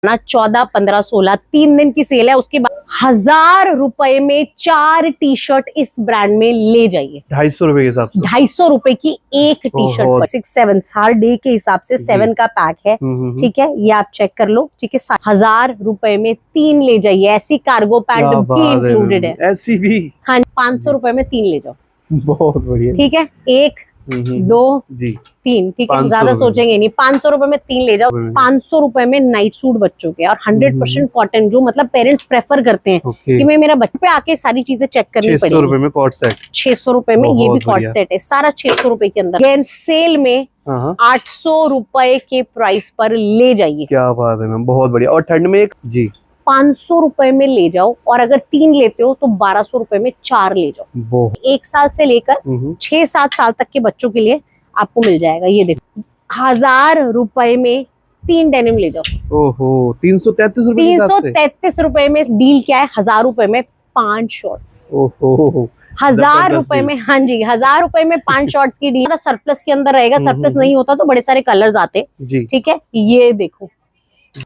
ना 14, 15, 16 3 दिन की सेल है। उसके बाद 1000 रुपए में 4 टी शर्ट इस ब्रांड में ले जाइए। 250 रुपए के हिसाब से 250 रुपए की एक टी शर्ट, 6 7 हर डे के हिसाब से 7 का पैक है। ठीक है, ये आप चेक कर लो। ठीक है, 1000 रुपए में 3 ले जाइए। ऐसी कार्गो पैंट भी इंक्लूडेड है, ऐसी भी। हाँ, 500 रुपए में 3 ले जाओ। बहुत बढ़िया। ठीक है, 1 2 जी 3। ठीक है, ज्यादा सोचेंगे नहीं, 500 रुपए में 3 ले जाओ। 500 रुपए में नाइट सूट बच्चों के और 100% कॉटन, जो मतलब पेरेंट्स प्रेफर करते हैं कि मैं मेरा बच्चे पे आके सारी चीजें चेक करनी पड़ेगी। 600 रुपए में कॉट सेट, 600 रुपए में ये भी कॉट सेट है, सारा 600 रुपए के अंदर। अगेन सेल में 800 रुपए के प्राइस पर ले जाइए। क्या बात है मैम, बहुत बढ़िया। और ठंड में एक जी 500 रुपए में ले जाओ, और अगर 3 लेते हो तो 1200 रुपए में 4 ले जाओ। 1 साल से लेकर 6-7 साल तक के बच्चों के लिए आपको मिल जाएगा। ये देखो, 1000 रुपए में 3 डेनिम ले जाओ। ओहो, 333 रुपए। 333 रुपए में डील क्या है, 1000 रुपए में 5 शॉर्ट्स। ओहो, 1000 रुपए में, हाँ जी, 1000 रुपए में 5 शॉर्ट्स की डील। सरप्लस के अंदर रहेगा, सरप्लस नहीं होता तो बड़े सारे कलर्स आते। ठीक है, ये देखो।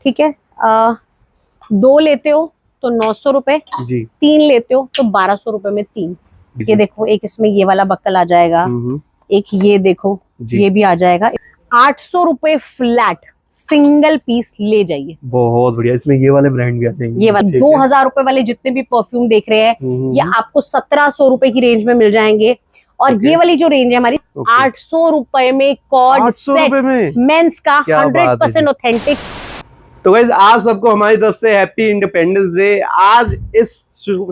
ठीक है, 2 लेते हो तो 900 रुपए, 3 लेते हो तो 1200 रुपए में 3। ये देखो, एक इसमें ये वाला बक्कल आ जाएगा, एक ये देखो ये भी आ जाएगा। 800 रुपए फ्लैट सिंगल पीस ले जाइए। बहुत बढ़िया। इसमें ये वाले ब्रांड भी आते हैं। ये वाले 2000 रुपए वाले जितने भी परफ्यूम देख रहे हैं, ये आपको 1700 रुपए की रेंज में मिल जाएंगे। और ये वाली जो रेंज है हमारी, 800 रुपए में कॉर्ड सेट मेंस का 100% ऑथेंटिक। तो गाइस, आप सबको हमारी तरफ से हैप्पी इंडिपेंडेंस डे। आज इस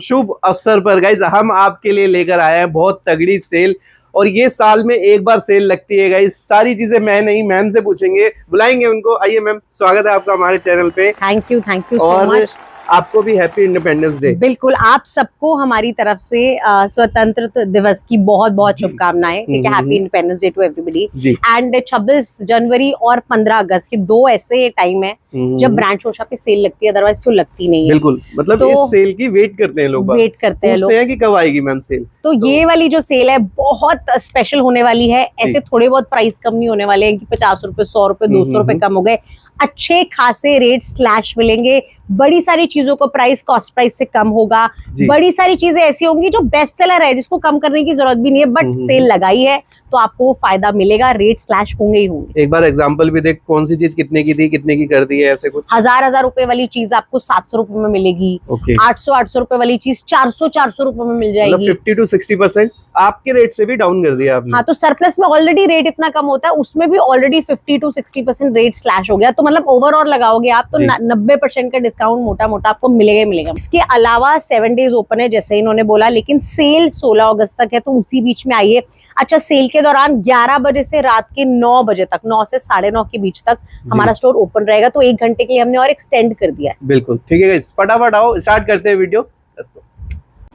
शुभ अवसर पर गाइस हम आपके लिए लेकर आए हैं बहुत तगड़ी सेल, और ये साल में एक बार सेल लगती है गाइस। सारी चीजें मैं नहीं, मैम से पूछेंगे, बुलाएंगे उनको। आइए मैम, स्वागत है आपका हमारे चैनल पे। Thank you so much. आपको भी हैप्पी इंडिपेंडेंस डे। बिल्कुल, आप सबको हमारी तरफ से स्वतंत्रता दिवस की बहुत बहुत शुभकामनाएं। ठीक है, happy independence day to everybody. And 26 जनवरी और 15 अगस्त के 2 ऐसे टाइम है जब ब्रांड शोशा पे सेल लगती है, अदरवाइज तो लगती नहीं है। बिल्कुल, मतलब तो इस सेल की वेट करते हैं लोग, वेट करते हैं लोग कि कब आएगी मैम सेल। तो ये वाली जो सेल है बहुत स्पेशल होने वाली है। ऐसे थोड़े बहुत प्राइस कम नहीं होने वाले हैं कि 50 रुपए, 100 रुपए, 200 रुपए कम हो गए। अच्छे खासे रेट स्लैश मिलेंगे। बड़ी सारी चीजों को प्राइस कॉस्ट प्राइस से कम होगा। बड़ी सारी चीजें ऐसी होंगी जो बेस्ट सेलर है, जिसको कम करने की जरूरत भी नहीं है, बट सेल लगाई है तो आपको वो फायदा मिलेगा। रेट स्लैश होंगे ही होंगे। एक बार एग्जांपल भी देख, कौन सी चीज कितने की थी, कितने की कर दी है, ऐसे कुछ। 1000 रुपए वाली चीज आपको 700 रुपए में मिलेगी। 800 रुपए वाली चीज 400 रुपए में मिल जाएगी। 50 to 60% आपके रेट से भी डाउन कर दिया आपने। हाँ, तो सरप्लस में ऑलरेडी रेट इतना कम होता है, उसमें भी ऑलरेडी 50 to 60% रेट स्लैश हो गया। तो मतलब ओवरऑल लगाओगे आप तो 90% का डिस्काउंट मोटा मोटा आपको मिलेगा। इसके अलावा 7 डेज ओपन है जैसे इन्होंने बोला, लेकिन सेल 16 अगस्त तक है, तो उसी बीच में आइए। अच्छा, सेल के दौरान 11 बजे से रात के 9 बजे तक, 9 से 9:30 के बीच तक हमारा स्टोर ओपन रहेगा। तो 1 घंटे के लिए हमने और एक्सटेंड कर दिया है। बिल्कुल ठीक है, फटाफट आओ, स्टार्ट करते हैं वीडियो।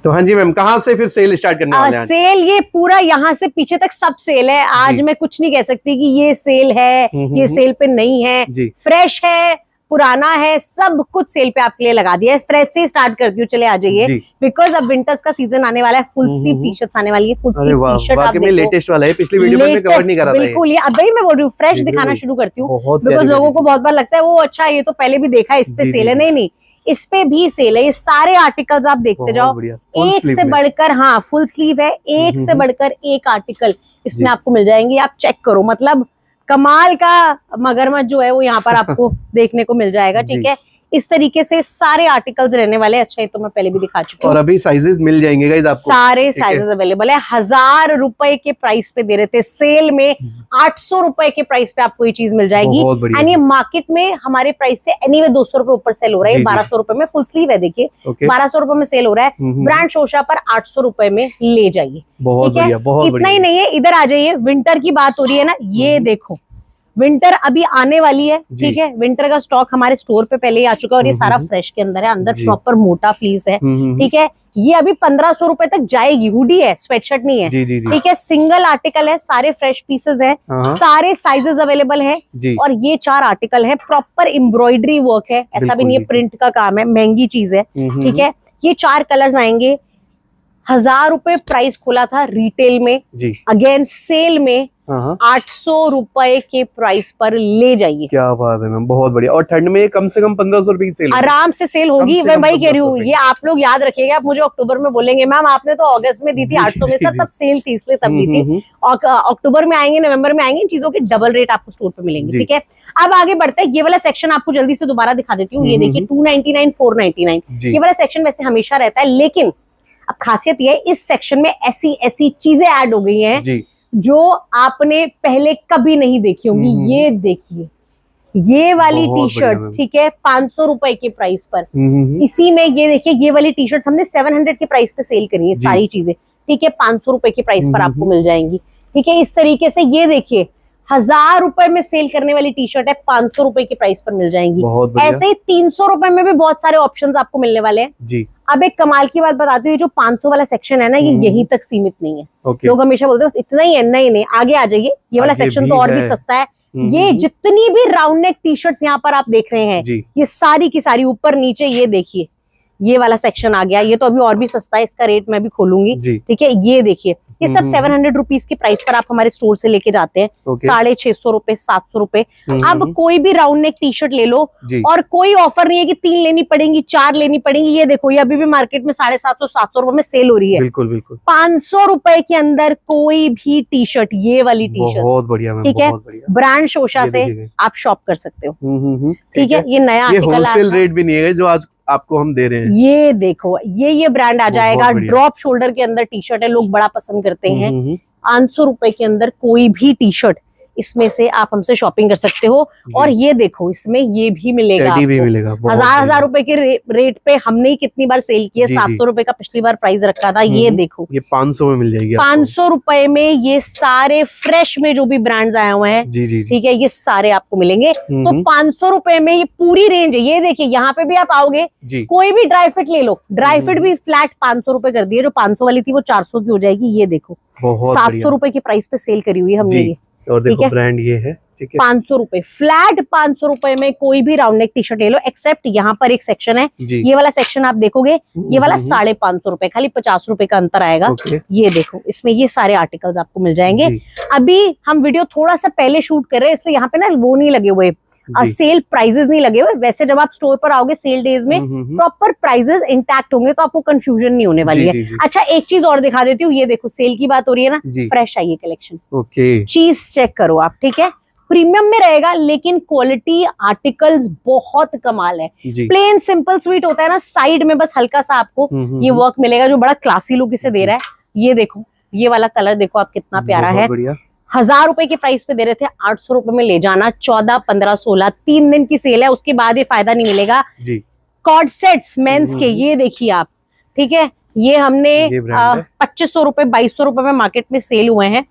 तो हाँ जी मैम, कहाँ से फिर सेल स्टार्ट करने वाले हैं? सेल ये पूरा यहाँ से पीछे तक सब सेल है। आज मैं कुछ नहीं कह सकती कि ये सेल है, ये सेल पे नहीं है। फ्रेश है, पुराना है, सब कुछ सेल पे आपके लिए लगा दिया है। फ्रेश से स्टार्ट करती हूँ, चले आ जाइए, बिकॉज अब विंटर्स का सीजन आने वाला है। फुल स्लीव टी शर्ट आने वाली है। फुल स्लीव टी शर्ट आप देखो, लेटेस्ट वाला है, पिछली वीडियो में कवर नहीं करा था। बिल्कुल, ये अभी मैं बोल रही हूँ, फ्रेश दिखाना शुरू करती हूँ, बिकॉज लोगों को बहुत बार लगता है वो अच्छा ये तो पहले भी देखा है, इस पे सेल है। नहीं, इस पे भी सेल है। ये सारे आर्टिकल्स आप देखते जाओ, एक से बढ़कर, हाँ फुल स्लीव है, एक से बढ़कर एक आर्टिकल इसमें आपको मिल जाएंगे। आप चेक करो, मतलब कमाल का मगरमच्छ जो है वो यहाँ पर आपको देखने को मिल जाएगा। ठीक है, इस तरीके से सारे आर्टिकल्स रहने वाले। अच्छा, ये तो मैं पहले भी दिखा चुकी हूँ। और अभी साइजेस मिल जाएंगे गाइस आपको, सारे साइजेस अवेलेबल है। 1000 रुपए के प्राइस पे दे रहे थे, सेल में 800 रुपए के प्राइस पे आपको ये चीज मिल जाएगी। एंड ये मार्केट में हमारे प्राइस से एनीवे 200 रुपए ऊपर सेल हो रहा है। 1200 रुपए में फुल स्लीव है, देखिए 1200 रुपए में सेल हो रहा है। ब्रांड शोशा पर 800 रुपए में ले जाइए। ठीक है, इतना ही नहीं है, इधर आ जाइए। विंटर की बात हो रही है ना, ये देखो विंटर अभी आने वाली है। ठीक है, विंटर का स्टॉक हमारे स्टोर पे पहले ही आ चुका है, और ये सारा फ्रेश के अंदर है। अंदर प्रॉपर मोटा फ्लीस है। ठीक है, ये अभी 1500 रुपए तक जाएगी। हुडी है, स्वेटशर्ट नहीं है। ठीक है, सिंगल आर्टिकल है, सारे फ्रेश पीसेस है, सारे साइजेस अवेलेबल है। और ये 4 आर्टिकल है, प्रॉपर एम्ब्रॉयडरी वर्क है, ऐसा भी नहीं है प्रिंट का काम है, महंगी चीज है। ठीक है, ये 4 कलर्स आएंगे। 1000 रुपए प्राइस खोला था रिटेल में जी, अगेन सेल में हाँ 800 रुपए के प्राइस पर ले जाइए। क्या बात है मैम, बहुत बढ़िया। और ठंड में कम से कम 1500 रुपए की सेल आराम से सेल होगी। मैं वही कह रही हूँ, ये आप लोग याद रखिएगा। आप मुझे अक्टूबर में बोलेंगे मैम आपने तो अगस्त में दी थी 800 में, सर तब सेल थी इसलिए तब दी थी। और अक्टूबर में आएंगे, नवंबर में आएंगे, इन चीजों के डबल रेट आपको स्टोर पे मिलेंगे। ठीक है, अब आगे बढ़ते हैं। ये वाला सेक्शन आपको जल्दी से दोबारा दिखा देती हूँ। ये देखिए 299, 499 ये वाला सेक्शन वैसे हमेशा रहता है, लेकिन अब खासियत ये है इस सेक्शन में ऐसी ऐसी चीजें ऐड हो गई हैं जो आपने पहले कभी नहीं देखी होंगी। ये देखिए, ये वाली टी शर्ट्स, ठीक है, 500 रुपए के प्राइस पर। इसी में ये देखिए, ये वाली टी शर्ट्स हमने 700 के प्राइस पे सेल करी है सारी चीजें। ठीक है, 500 रुपए के प्राइस पर आपको मिल जाएंगी। ठीक है, इस तरीके से ये देखिए 1000 रुपए में सेल करने वाली टी शर्ट है 500 रुपए के प्राइस पर मिल जाएंगी। ऐसे ही 300 रुपए में भी बहुत सारे ऑप्शंस आपको मिलने वाले हैं जी। अब एक कमाल की बात बताती हूँ, जो 500 वाला सेक्शन है ना, ये यहीं तक सीमित नहीं है। लोग हमेशा बोलते हैं बस इतना ही है, नहीं, आगे आ जाइए। ये वाला सेक्शन तो और भी सस्ता है। ये जितनी भी राउंड नेक टी शर्ट्स यहाँ पर आप देख रहे हैं, ये सारी की सारी ऊपर नीचे, ये देखिए ये वाला सेक्शन आ गया। ये तो अभी और भी सस्ता है, इसका रेट मैं भी खोलूंगी। ठीक है, ये देखिए ये सब 700 रुपीज के प्राइस पर आप हमारे स्टोर से लेके जाते हैं। 650 रुपए, 700 रुपए। अब कोई भी राउंड नेक टी शर्ट ले लो और कोई ऑफर नहीं है कि 3 लेनी पड़ेंगी, 4 लेनी पड़ेंगी। ये देखो, ये अभी भी मार्केट में 750, 700 रुपए में सेल हो रही है। बिल्कुल बिल्कुल 500 रुपए के अंदर कोई भी टी शर्ट, ये वाली टी शर्ट बहुत बढ़िया, ठीक है, ब्रांड शोशा से आप शॉप कर सकते हो। ठीक है, ये नया आर्टिकल होलसेल रेट भी नहीं है जो आज आपको हम दे रहे हैं। ये देखो, ये ब्रांड आ जाएगा। ड्रॉप शोल्डर के अंदर टी शर्ट है, लोग बड़ा पसंद करते हैं। 500 रुपए के अंदर कोई भी टी शर्ट, इसमें से आप हमसे शॉपिंग कर सकते हो। और ये देखो, इसमें ये भी मिलेगा, भी मिलेगा। 1000 रुपए के रेट पे हमने ही कितनी बार सेल किया। 700 रुपए का पिछली बार प्राइस रखा था। ये देखो, ये 500 में मिल जाएगी। 500 रुपए में ये सारे फ्रेश में जो भी ब्रांड्स आए हुए हैं, ठीक है, ये सारे आपको मिलेंगे। तो 500 रुपए में ये पूरी रेंज है। ये देखिए, यहाँ पे भी आप आओगे, कोई भी ड्राई फिट ले लो, ड्राई फिट भी फ्लैट 500 रुपए कर दिए। जो 500 वाली थी वो 400 की हो जाएगी। ये देखो 700 रुपए की प्राइस पे सेल करी हुई है हमने ये। और देखो ब्रांड ये है, ठीक है, 500 रुपए फ्लैट। 500 रुपए में कोई भी राउंड नेक टी शर्ट ले लो, एक्सेप्ट यहाँ पर एक सेक्शन है, ये वाला सेक्शन आप देखोगे, ये वाला 550 रुपए, खाली 50 रुपए का अंतर आएगा। ये देखो, इसमें ये सारे आर्टिकल्स आपको मिल जाएंगे। अभी हम वीडियो थोड़ा सा पहले शूट कर रहे हैं, इसलिए यहाँ पे ना वो नहीं लगे हुए, सेल प्राइजेस नहीं लगे हुए। वैसे जब आप स्टोर पर आओगे सेल डेज में प्रॉपर प्राइजेस इंटैक्ट होंगे, तो आपको कंफ्यूजन नहीं होने वाली है। अच्छा, एक चीज और दिखा देती हूँ। ये देखो, सेल की बात हो रही है ना, फ्रेश आई है कलेक्शन। चीज चेक करो आप, ठीक है, प्रीमियम में रहेगा, लेकिन क्वालिटी आर्टिकल्स बहुत कमाल है। प्लेन सिंपल स्वीट होता है ना, साइड में बस हल्का सा आपको ये वर्क मिलेगा जो बड़ा क्लासी लुक इसे दे रहा है। ये देखो, ये वाला कलर देखो आप कितना प्यारा है। 1000 रुपए के प्राइस पे दे रहे थे, 800 रुपए में ले जाना। 14, 15, 16 3 दिन की सेल है, उसके बाद ये फायदा नहीं मिलेगा। कॉर्ड सेट्स मेंस के, ये देखिए आप, ठीक है, ये हमने 2500 रुपए, 2200 रुपए में मार्केट में सेल हुए हैं।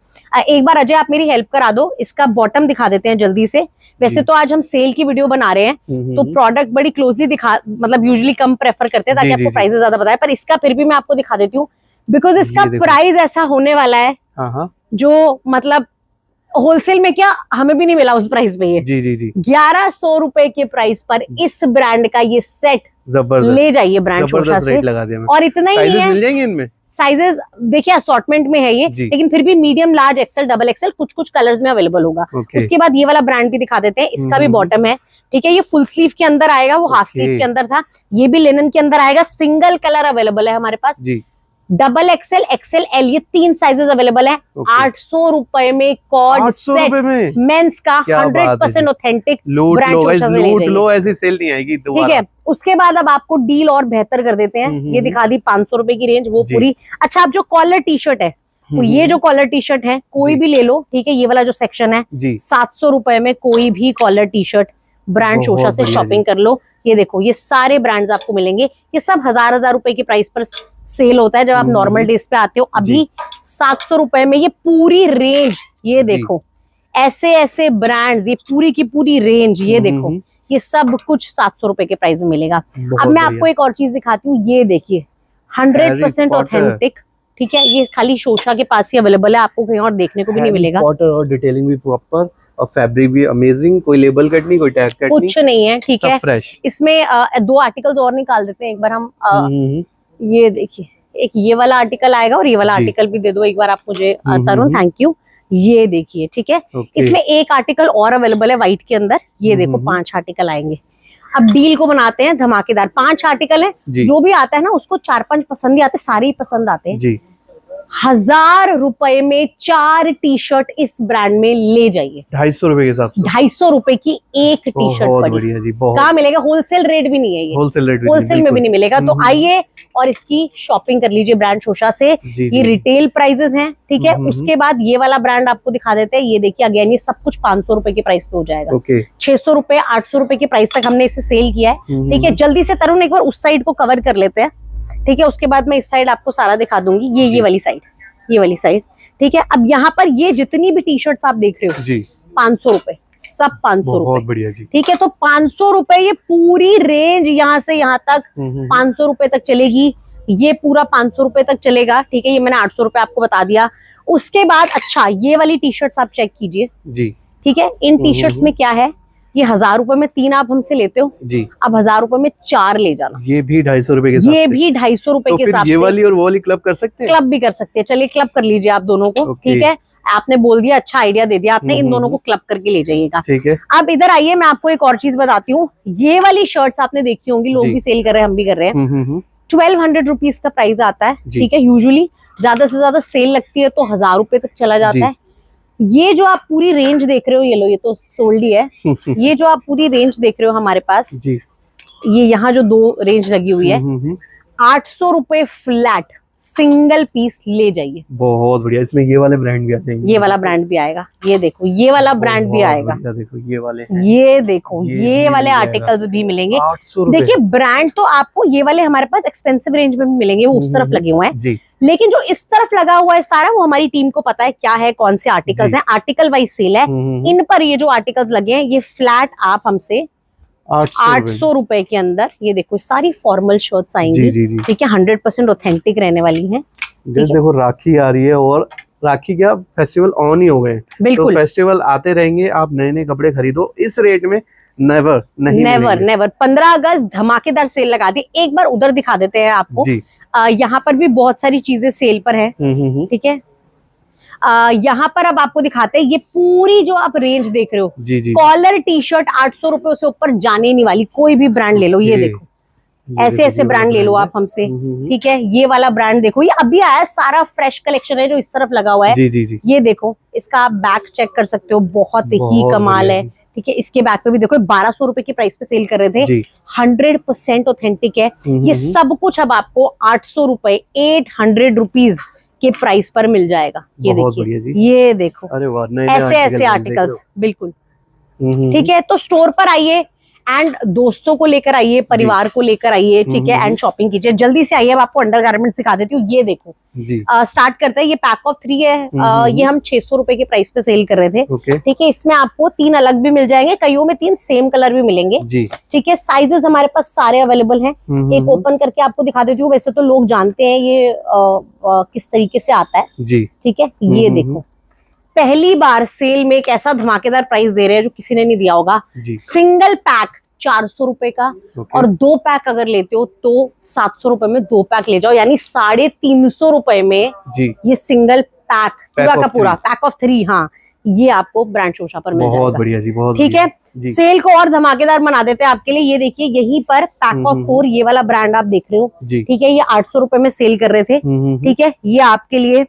एक बार अजय आप मेरी हेल्प करा दो, इसका बॉटम दिखा देते हैं जल्दी से। वैसे तो आज हम सेल की वीडियो बना रहे हैं, तो प्रोडक्ट बड़ी क्लोजली दिखा, मतलब यूजुअली कम प्रेफर करते हैं ताकि आपको प्राइसेस ज्यादा बताए, पर इसका फिर भी मैं आपको दिखा देती हूँ, बिकॉज इसका प्राइस ऐसा होने वाला है जो मतलब होलसेल में क्या हमें भी नहीं मिला उस प्राइस पे। ये 1100 रुपए के प्राइस पर इस ब्रांड का ये सेट ले जाइए ब्रांड शोशा से। और इतना ही है, मिल जाएंगे इनमें साइजेस देखिए, असॉर्टमेंट में है ये, लेकिन फिर भी medium, large, XL, double XL कुछ कलर्स में अवेलेबल होगा। उसके बाद ये वाला ब्रांड भी दिखा देते हैं, इसका भी बॉटम है, ठीक है, ये फुल स्लीव के अंदर आएगा, वो हाफ स्लीव के अंदर था, ये भी लिनन के अंदर आएगा। सिंगल कलर अवेलेबल है हमारे पास, डबल एक्सेल, एक्सेल, एल, ये 3 साइजेस अवेलेबल है। 800 रुपए में कॉर्ड सेट मेंस का 100% ऑथेंटिक लो, ऐसी सेल नहीं आएगी। ठीक है, उसके बाद अब आपको डील और बेहतर कर देते हैं। ये दिखा दी 500 रुपए की रेंज, वो पूरी। अच्छा, आप जो कॉलर टी शर्ट है, तो ये जो कॉलर टी शर्ट है कोई भी ले लो, ठीक है, ये वाला जो सेक्शन है 700 रुपए में कोई भी कॉलर टी शर्ट ब्रांड शोशा से शॉपिंग कर लो। ये देखो, ये सारे ब्रांड्स आपको मिलेंगे। ये सब 1000 रुपए की प्राइस पर सेल होता है जब आप नॉर्मल डेज पे आते हो। अभी 700 रुपए में ये पूरी रेंज, ये देखो, ऐसे ऐसे ब्रांड्स, ये पूरी की पूरी रेंज, ये देखो, ये सब कुछ 700 रुपए के प्राइस में मिलेगा। अब मैं आपको एक और चीज दिखाती हूँ, ये देखिए 100% ऑथेंटिक, ठीक है, ये खाली शोशा के पास ही अवेलेबल है, आपको कहीं और देखने को भी नहीं मिलेगा। और डिटेलिंग भी प्रॉपर, और फैब्रिक भी अमेजिंग, कोई लेबल कट नहीं, कोई टैग कट नहीं, कुछ नहीं है, ठीक है। फ्रेश। इसमें 2 आर्टिकल्स और निकाल देते हैं एक बार हम। ये देखिए, एक ये वाला आर्टिकल आएगा और ये वाला जी। आर्टिकल भी दे दो एक बार आप मुझे तरुण, थैंक यू। ये देखिए, ठीक है, इसमें एक आर्टिकल और अवेलेबल है व्हाइट के अंदर, ये देखो 5 आर्टिकल आएंगे। अब डील को बनाते हैं धमाकेदार, 5 आर्टिकल है, जो भी आता है ना उसको 4-5 पसंद ही आते, सारे ही पसंद आते हैं जी। 1000 रुपए में 4 टी शर्ट इस ब्रांड में ले जाइए, 250 रुपए के हिसाब से, 250 रुपए की एक टी शर्ट बहुत बढ़िया जी, बहुत कहाँ मिलेगा, होलसेल रेट भी नहीं है ये, होलसेल रेट होलसेल में भी नहीं मिलेगा। तो आइए और इसकी शॉपिंग कर लीजिए ब्रांड शोशा से। ये रिटेल प्राइजेस हैं, ठीक है। उसके बाद ये वाला ब्रांड आपको दिखा देते हैं, ये देखिए अगेन ये सब कुछ 500 रुपए के प्राइस पे हो जाएगा। 600 रुपए 800 रुपए के प्राइस तक हमने इसे सेल किया है, ठीक है। जल्दी से तरुण एक बार उस साइड को कवर कर लेते हैं, ठीक है, उसके बाद मैं इस साइड आपको सारा दिखा दूंगी। ये वाली साइड, ये वाली साइड, ठीक है। अब यहाँ पर ये जितनी भी टी शर्ट्स आप देख रहे हो जी 500 रुपए, सब 500 रुपए, बढ़िया जी, ठीक है। तो 500 रुपए ये पूरी रेंज यहाँ से यहाँ तक 500 रुपए तक चलेगी, ये पूरा 500 रुपए तक चलेगा, ठीक है। ये मैंने 800 रुपए आपको बता दिया। उसके बाद अच्छा ये वाली टी शर्ट्स आप चेक कीजिए जी, ठीक है। इन टी शर्ट्स में क्या है, ये 1000 रुपए में 3 आप हमसे लेते हो जी, अब 1000 रुपए में 4 ले जाना, ये भी 250 रुपए के साथ, ये भी 250 रुपए के साथ। ये वाली और वो वाली क्लब कर सकते हैं, क्लब भी कर सकते हैं, चलिए क्लब कर लीजिए आप दोनों को, ठीक है। आपने बोल दिया, अच्छा आइडिया दे दिया आपने, इन दोनों को क्लब करके ले जाइएगा, ठीक है। अब इधर आइए, मैं आपको एक और चीज बताती हूँ। ये वाली शर्ट्स आपने देखी होंगी, लोग भी सेल कर रहे हैं, हम भी कर रहे हैं। 1200 रुपीज का प्राइस आता है, ठीक है। यूजुअली ज्यादा से ज्यादा सेल लगती है तो 1000 रुपए तक चला जाता है। ये जो आप पूरी रेंज देख रहे हो, ये लो, ये तो सोल्ड ही है। ये जो आप पूरी रेंज देख रहे हो हमारे पास जी, ये यहाँ जो 2 रेंज लगी हुई है, 800 रुपए फ्लैट सिंगल पीस ले जाइए, बहुत बढ़िया। इसमें ये वाले ब्रांड भी आते हैं, ये वाला ब्रांड भी आएगा, ये देखो ये वाला ब्रांड भी आएगा, देखो ये वाले हैं, ये देखो ये वाले आर्टिकल्स भी मिलेंगे। देखिए ब्रांड तो आपको ये वाले हमारे पास एक्सपेंसिव रेंज में भी मिलेंगे, वो उस तरफ लगे हुए हैं, लेकिन जो इस तरफ लगा हुआ है सारा, वो हमारी टीम को पता है क्या है, कौन से आर्टिकल्स हैं, आर्टिकल वाइज सेल है। इन पर ये जो आर्टिकल्स लगे हैं, ये फ्लैट आप हमसे 800 रुपए के अंदर, ये देखो सारी फॉर्मल शर्ट्स आएंगी, ठीक है, 100% ऑथेंटिक रहने वाली हैं। देखो राखी आ रही है, और राखी क्या फेस्टिवल ऑन ही हो गए, बिल्कुल तो फेस्टिवल आते रहेंगे, आप नए नए कपड़े खरीदो, इस रेट में नेवर नहीं, नेवर 15 अगस्त धमाकेदार सेल लगा दी। एक बार उधर दिखा देते हैं आपको, यहाँ पर भी बहुत सारी चीजें सेल पर है, ठीक है। यहाँ पर अब आपको दिखाते हैं, ये पूरी जो आप रेंज देख रहे हो, कॉलर टी शर्ट 800 रुपए से ऊपर जाने नहीं वाली, कोई भी ब्रांड ले लो, ये देखो ऐसे ऐसे ब्रांड ले लो आप हमसे, ठीक है। ये वाला ब्रांड देखो, ये अभी आया, सारा फ्रेश कलेक्शन है जो इस तरफ लगा हुआ है, ये देखो, इसका आप बैक चेक कर सकते हो, बहुत ही कमाल है, ठीक है। इसके बैक पे भी देखो 1200 रुपए के प्राइस पे सेल कर रहे थे, 100% ऑथेंटिक है। ये सब कुछ अब आपको 800 रुपए 800 रुपीज के प्राइस पर मिल जाएगा। ये देखिए, ये देखो, अरे वाह, ऐसे ऐसे आर्टिकल्स, बिल्कुल ठीक है। तो स्टोर पर आइए एंड दोस्तों को लेकर आइए, परिवार को लेकर आइए, ठीक है, एंड शॉपिंग कीजिए। जल्दी से आइए, अब आपको अंडरगारमेंट्स दिखा देती हूँ। ये देखो स्टार्ट करते हैं, ये पैक ऑफ 3 है, ये हम 600 रुपए के प्राइस पे सेल कर रहे थे, ठीक है। इसमें आपको 3 अलग भी मिल जाएंगे, कईयों में 3 सेम कलर भी मिलेंगे, ठीक है। साइजेस हमारे पास सारे अवेलेबल हैं। एक ओपन करके आपको दिखा देती हूँ, वैसे तो लोग जानते हैं ये किस तरीके से आता है जी, ठीक है। ये देखो पहली बार सेल में एक ऐसा धमाकेदार प्राइस दे रहे हैं जो किसी ने नहीं दिया होगा। सिंगल पैक 400 रुपए का, और 2 पैक अगर लेते हो तो 700 रुपए में 2 पैक ले जाओ, यानी 350 रुपए में ये सिंगल पैक पूरा का पूरा पैक ऑफ 3, हाँ, ये आपको ब्रांड शोशा पर मिल जाएगा। बहुत बढ़िया जी, बहुत ठीक है। सेल को और धमाकेदार बना देते हैं आपके लिए। ये देखिए यहीं पर पैक ऑफ 4 ये वाला ब्रांड आप देख रहे हो, ठीक है। ये 800 रुपए में सेल कर रहे थे, ठीक है। ये आपके लिए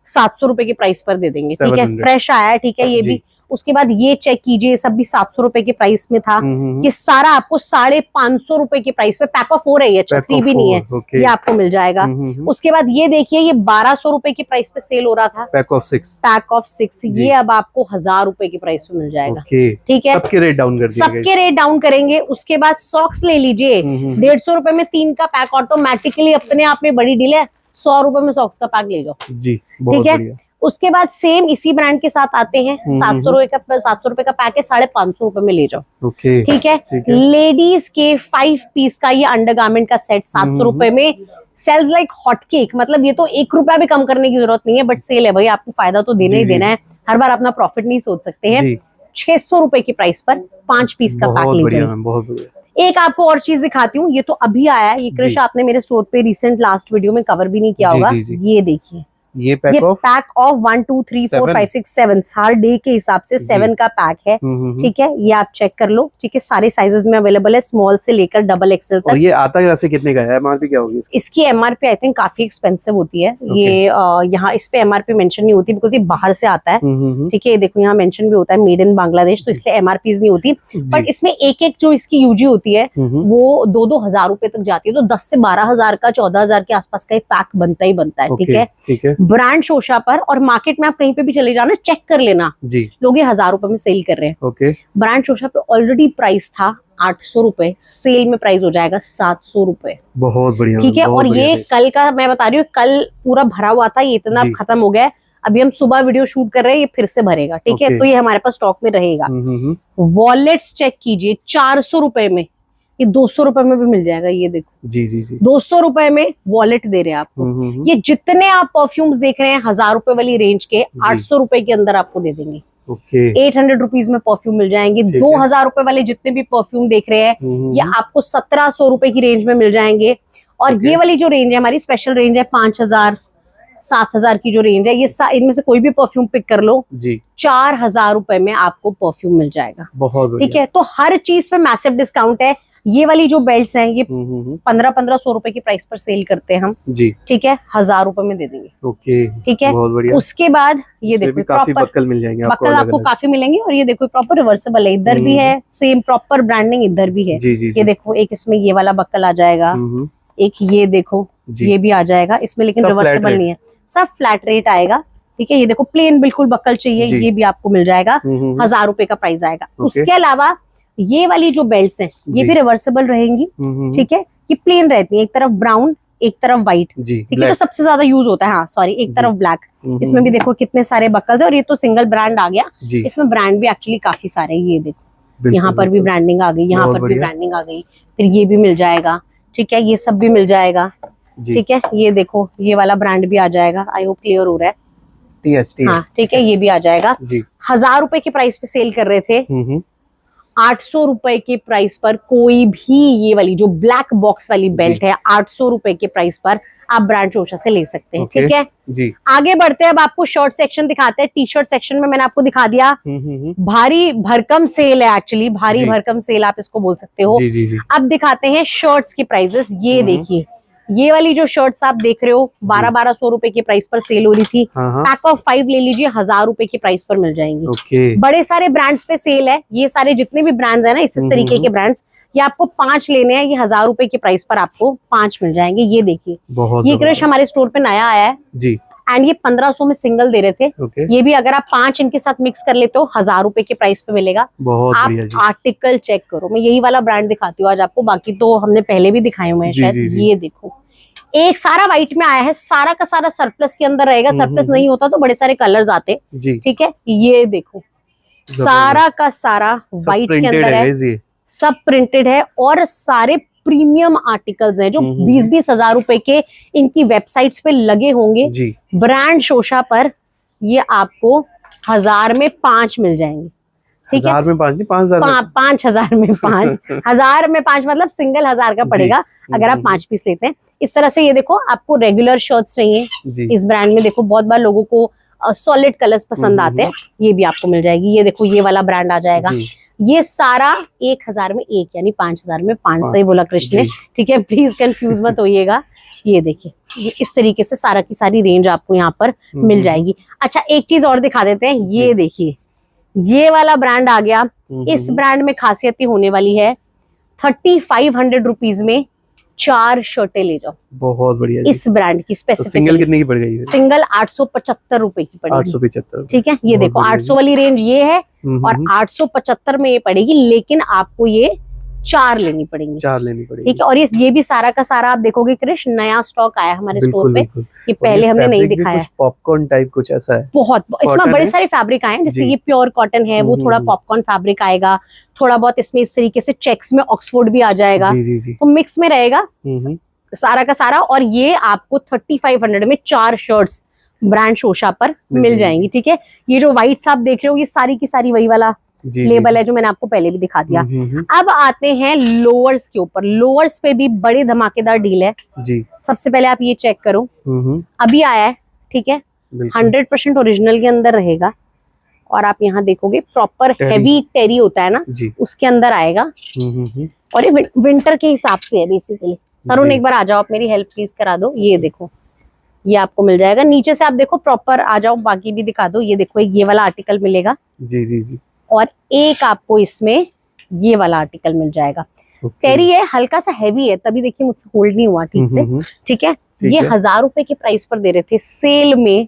700 रुपए के प्राइस पर दे देंगे, ठीक है। फ्रेश आया है, ठीक है, ये भी। उसके बाद ये चेक कीजिए, सब भी 700 रुपए के प्राइस में था। ये सारा आपको 550 रुपए के प्राइस पे, पैक ऑफ 4 है ये, 3 भी नहीं है, ये आपको मिल जाएगा। उसके बाद ये देखिए, ये 1200 रुपए के प्राइस पे सेल हो रहा था, पैक ऑफ 6, ये अब आपको 1000 रुपए के प्राइस पे मिल जाएगा, ठीक है। सबके रेट डाउन कर दिए, सबके रेट डाउन करेंगे। उसके बाद सॉक्स ले लीजिए, 150 रुपए में 3 का पैक, ऑटोमेटिकली अपने आप में बड़ी डील है, 100 रुपए में सॉक्स का पैक ले जाओ जी, ठीक है। उसके बाद सेम इसी ब्रांड के साथ आते हैं, 700 रुपए का पैक है, 550 रुपए में ले जाओ, ठीक है। लेडीज के 5 पीस का ये अंडरगारमेंट का सेट 700 रुपए में, सेल्स लाइक हॉट केक, मतलब ये तो 1 रुपया भी कम करने की जरूरत नहीं है, बट सेल है भाई, आपको फायदा तो देना ही देना है, हर बार अपना प्रॉफिट नहीं सोच सकते हैं। 600 रुपए की प्राइस पर 5 पीस का पैक ले जाइए। एक आपको और चीज दिखाती हूँ, ये तो अभी आया है, ये कृष आपने मेरे स्टोर पे रिसेंट लास्ट वीडियो में कवर भी नहीं किया होगा। ये देखिए, ये पैक ऑफ 1 2 3 4 5 6 7 हर डे के हिसाब से 7 का पैक है। ठीक है, ये आप चेक कर लो। ठीक है, सारे साइजेस में अवेलेबल है, स्मॉल से लेकर डबल एक्सेल तक। और ये आता वैसे कितने का है? एमआरपी क्या होगी इसकी? एमआरपी आई थिंक काफी एक्सपेंसिव होती है। ये यहाँ इस पे एमआरपी मेंशन नहीं होती बिकॉज ये बाहर से आता है। ठीक है, देखो यहाँ मेंशन भी होता है मेड इन बांग्लादेश, तो इसलिए एमआरपी नहीं होती। बट इसमें एक जो इसकी यूजी होती है वो 2-2 हजार रुपए तक जाती है, तो 10 से 12 हजार का 14 हजार के आसपास का पैक बनता ही बनता है। ठीक है, ब्रांड शोशा पर और मार्केट में आप कहीं पे भी चले जाना, चेक कर लेना जी, लोग ये 1000 रुपए में सेल कर रहे हैं। ब्रांड शोशा पे ऑलरेडी प्राइस था 800 रुपए, सेल में प्राइस हो जाएगा 700 रुपए। बहुत बढ़िया। ठीक है, और ये कल का मैं बता रही हूँ, कल पूरा भरा हुआ था, ये इतना खत्म हो गया है। अभी हम सुबह वीडियो शूट कर रहे हैं, ये फिर से भरेगा। ठीक है, तो ये हमारे पास स्टॉक में रहेगा। वॉलेट्स चेक कीजिए, 400 रुपए में, ये 200 रुपए में भी मिल जाएगा। ये देखो जी 200 रुपए में वॉलेट दे रहे हैं आपको। ये जितने आप परफ्यूम्स देख रहे हैं 1000 रुपए वाली रेंज के, 800 रुपए के अंदर आपको दे देंगे। 800 रुपीज में परफ्यूम मिल जाएंगे। 2000 रुपए वाले जितने भी परफ्यूम देख रहे हैं ये आपको 1700 रुपए की रेंज में मिल जाएंगे। और ये वाली जो रेंज है हमारी स्पेशल रेंज है, 5000 7000 की जो रेंज है, ये इनमें से कोई भी परफ्यूम पिक कर लो जी, 4000 रुपए में आपको परफ्यूम मिल जाएगा। बहुत ठीक है, तो हर चीज पे मैसिव डिस्काउंट है। ये वाली जो बेल्ट्स हैं ये 1500 रुपए की प्राइस पर सेल करते हैं हम जी। ठीक है, 1000 रुपए में दे देंगे। ओके, ठीक है, बहुत बढ़िया। उसके बाद ये देखो प्रॉपर बक्कल मिल जाएंगे आपको, बक्कल आपको काफी मिलेंगे। और ये देखो प्रॉपर रिवर्सेबल है, इधर भी है सेम प्रॉपर ब्रांडिंग, इधर भी है। ये देखो एक इसमें ये वाला बक्कल आ जाएगा, एक ये देखो ये भी आ जाएगा इसमें, लेकिन रिवर्सेबल नहीं है, सब फ्लैट रेट आएगा। ठीक है, ये देखो प्लेन बिल्कुल बक्कल चाहिए, ये भी आपको मिल जाएगा, 1000 रुपए का प्राइस आएगा। उसके अलावा ये वाली जो बेल्ट्स हैं ये भी रिवर्सेबल रहेंगी। ठीक है, ये प्लेन रहती है, एक तरफ ब्राउन एक तरफ व्हाइट। ठीक है, तो सबसे ज्यादा यूज होता है, हाँ सॉरी, एक तरफ ब्लैक। इसमें भी देखो कितने सारे बकल्स है, और ये तो सिंगल ब्रांड आ गया, इसमें ब्रांड भी एक्चुअली काफी सारे। ये देखो यहाँ पर भी ब्रांडिंग आ गई, यहाँ पर भी ब्रांडिंग आ गई, फिर ये भी मिल जाएगा। ठीक है, ये सब भी मिल जाएगा। ठीक है, ये देखो ये वाला ब्रांड भी आ जाएगा। आई होप क्लियर हो रहा है। हाँ, ठीक है, ये भी आ जाएगा। 1000 रुपए की प्राइस पे सेल कर रहे थे, 800 रुपए के प्राइस पर कोई भी ये वाली जो ब्लैक बॉक्स वाली बेल्ट है 800 रुपए के प्राइस पर आप ब्रांड शोशा से ले सकते हैं। ठीक है जी, आगे बढ़ते हैं। अब आपको शर्ट सेक्शन दिखाते हैं। टी शर्ट सेक्शन में मैंने आपको दिखा दिया, भारी भरकम सेल है, एक्चुअली भारी भरकम सेल आप इसको बोल सकते हो। अब दिखाते हैं शर्ट्स की प्राइसेस। ये देखिए, ये वाली जो शर्ट्स आप देख रहे हो 1200 रुपए की प्राइस पर सेल हो रही थी। पैक ऑफ 5 ले लीजिए, 1000 रुपए की प्राइस पर मिल जाएंगी। बड़े सारे ब्रांड्स पे सेल है, ये सारे जितने भी ब्रांड्स है ना इस तरीके के ब्रांड्स, ये आपको 5 लेने हैं, ये 1000 रुपए की प्राइस पर आपको 5 मिल जाएंगे। ये देखिए, ये क्रश हमारे स्टोर पे नया आया है जी, एंड ये 1500 में सिंगल दे रहे थे। ये भी अगर आप 5 इनके साथ मिक्स कर लेते हो 1000 रुपए के प्राइस पे मिलेगा। आप आर्टिकल चेक करो, मैं यही वाला ब्रांड दिखाती हूँ आज आपको, बाकी तो हमने पहले भी दिखाए हुए हैं शायद। ये देखो, एक सारा व्हाइट में आया है, सारा का सारा सरप्लस के अंदर रहेगा। सरप्लस नहीं होता तो बड़े सारे कलर्स आते। ठीक है, ये देखो सारा का सारा व्हाइट के अंदर है, सब प्रिंटेड है, और सारे प्रीमियम आर्टिकल्स हैं जो 20-20 हजार रुपए के इनकी वेबसाइट्स पे लगे होंगे जी। ब्रांड शोशा पर ये आपको 1000 में 5 मिल जाएंगे। ठीक है, 1000 में 5 नहीं, 5000 में 5 1000 में 5 मतलब सिंगल 1000 का पड़ेगा अगर आप 5 पीस लेते हैं। इस तरह से ये देखो, आपको रेगुलर शर्ट्स चाहिए इस ब्रांड में, देखो बहुत बार लोगों को सॉलिड कलर्स पसंद आते हैं, ये भी आपको मिल जाएगी। ये देखो ये वाला ब्रांड आ जाएगा। ये सारा 1000 में 1 यानी 5000 में 5 सही बोला कृष्ण ने। ठीक है, प्लीज कंफ्यूज मत होइएगा। ये देखिए, ये इस तरीके से सारा की सारी रेंज आपको यहाँ पर मिल जाएगी। अच्छा, एक चीज और दिखा देते हैं। ये देखिए, ये वाला ब्रांड आ गया। इस ब्रांड में खासियत ही होने वाली है, 3500 रुपीज में 4 शर्टें ले जाओ। बहुत बढ़िया। इस ब्रांड की स्पेसिफिक तो सिंगल कितने की पड़ गई? सिंगल 875 रुपए की पड़ेगी। 875। ठीक है, ये देखो 800 वाली रेंज ये है, और 875 में ये पड़ेगी, लेकिन आपको ये 4 लेनी पड़ेगी। 4 लेनी पड़ेगी। ठीक है, और ये भी सारा का सारा आप देखोगे कृष्ण, नया स्टॉक आया हमारे स्टोर पे, ये पहले हमने नहीं दिखाया। पॉपकॉर्न टाइप कुछ ऐसा है, बहुत इसमें बड़े सारे फैब्रिक आए हैं। जैसे ये प्योर कॉटन है, वो थोड़ा पॉपकॉर्न फैब्रिक आएगा, थोड़ा बहुत इसमें इस तरीके से चेक्स में ऑक्सफोर्ड भी आ जाएगा, तो मिक्स में रहेगा सारा का सारा। और ये आपको 3500 में 4 शर्ट्स ब्रांड शोशा पर मिल जाएंगी। ठीक है, ये जो व्हाइट्स आप देख रहे हो ये सारी की सारी वही वाला लेबल है जो मैंने आपको पहले भी दिखा दिया। अब आते हैं लोअर्स के ऊपर। लोअर्स पे भी बड़ी धमाकेदार डील है जी। सबसे पहले आप ये चेक करो, अभी आया है, ठीक है, 100% ओरिजिनल के अंदर रहेगा। और आप यहाँ देखोगे प्रॉपर हेवी टेरी होता है ना जी, उसके अंदर आएगा। और ये विंटर के हिसाब से है बेसिकली। तरुण एक बार आ जाओ, आप मेरी हेल्प प्लीज करा दो। ये देखो, ये आपको मिल जाएगा। नीचे से आप देखो प्रॉपर आ जाओ, बाकी भी दिखा दो। ये देखो ये वाला आर्टिकल मिलेगा जी जी जी। और एक आपको इसमें ये वाला आर्टिकल मिल जाएगा। टेरी है, हल्का सा हैवी है, तभी देखिए मुझसे होल्ड नहीं हुआ ठीक से, ठीक है। ये 1000 रुपए के प्राइस पर दे रहे थे, सेल में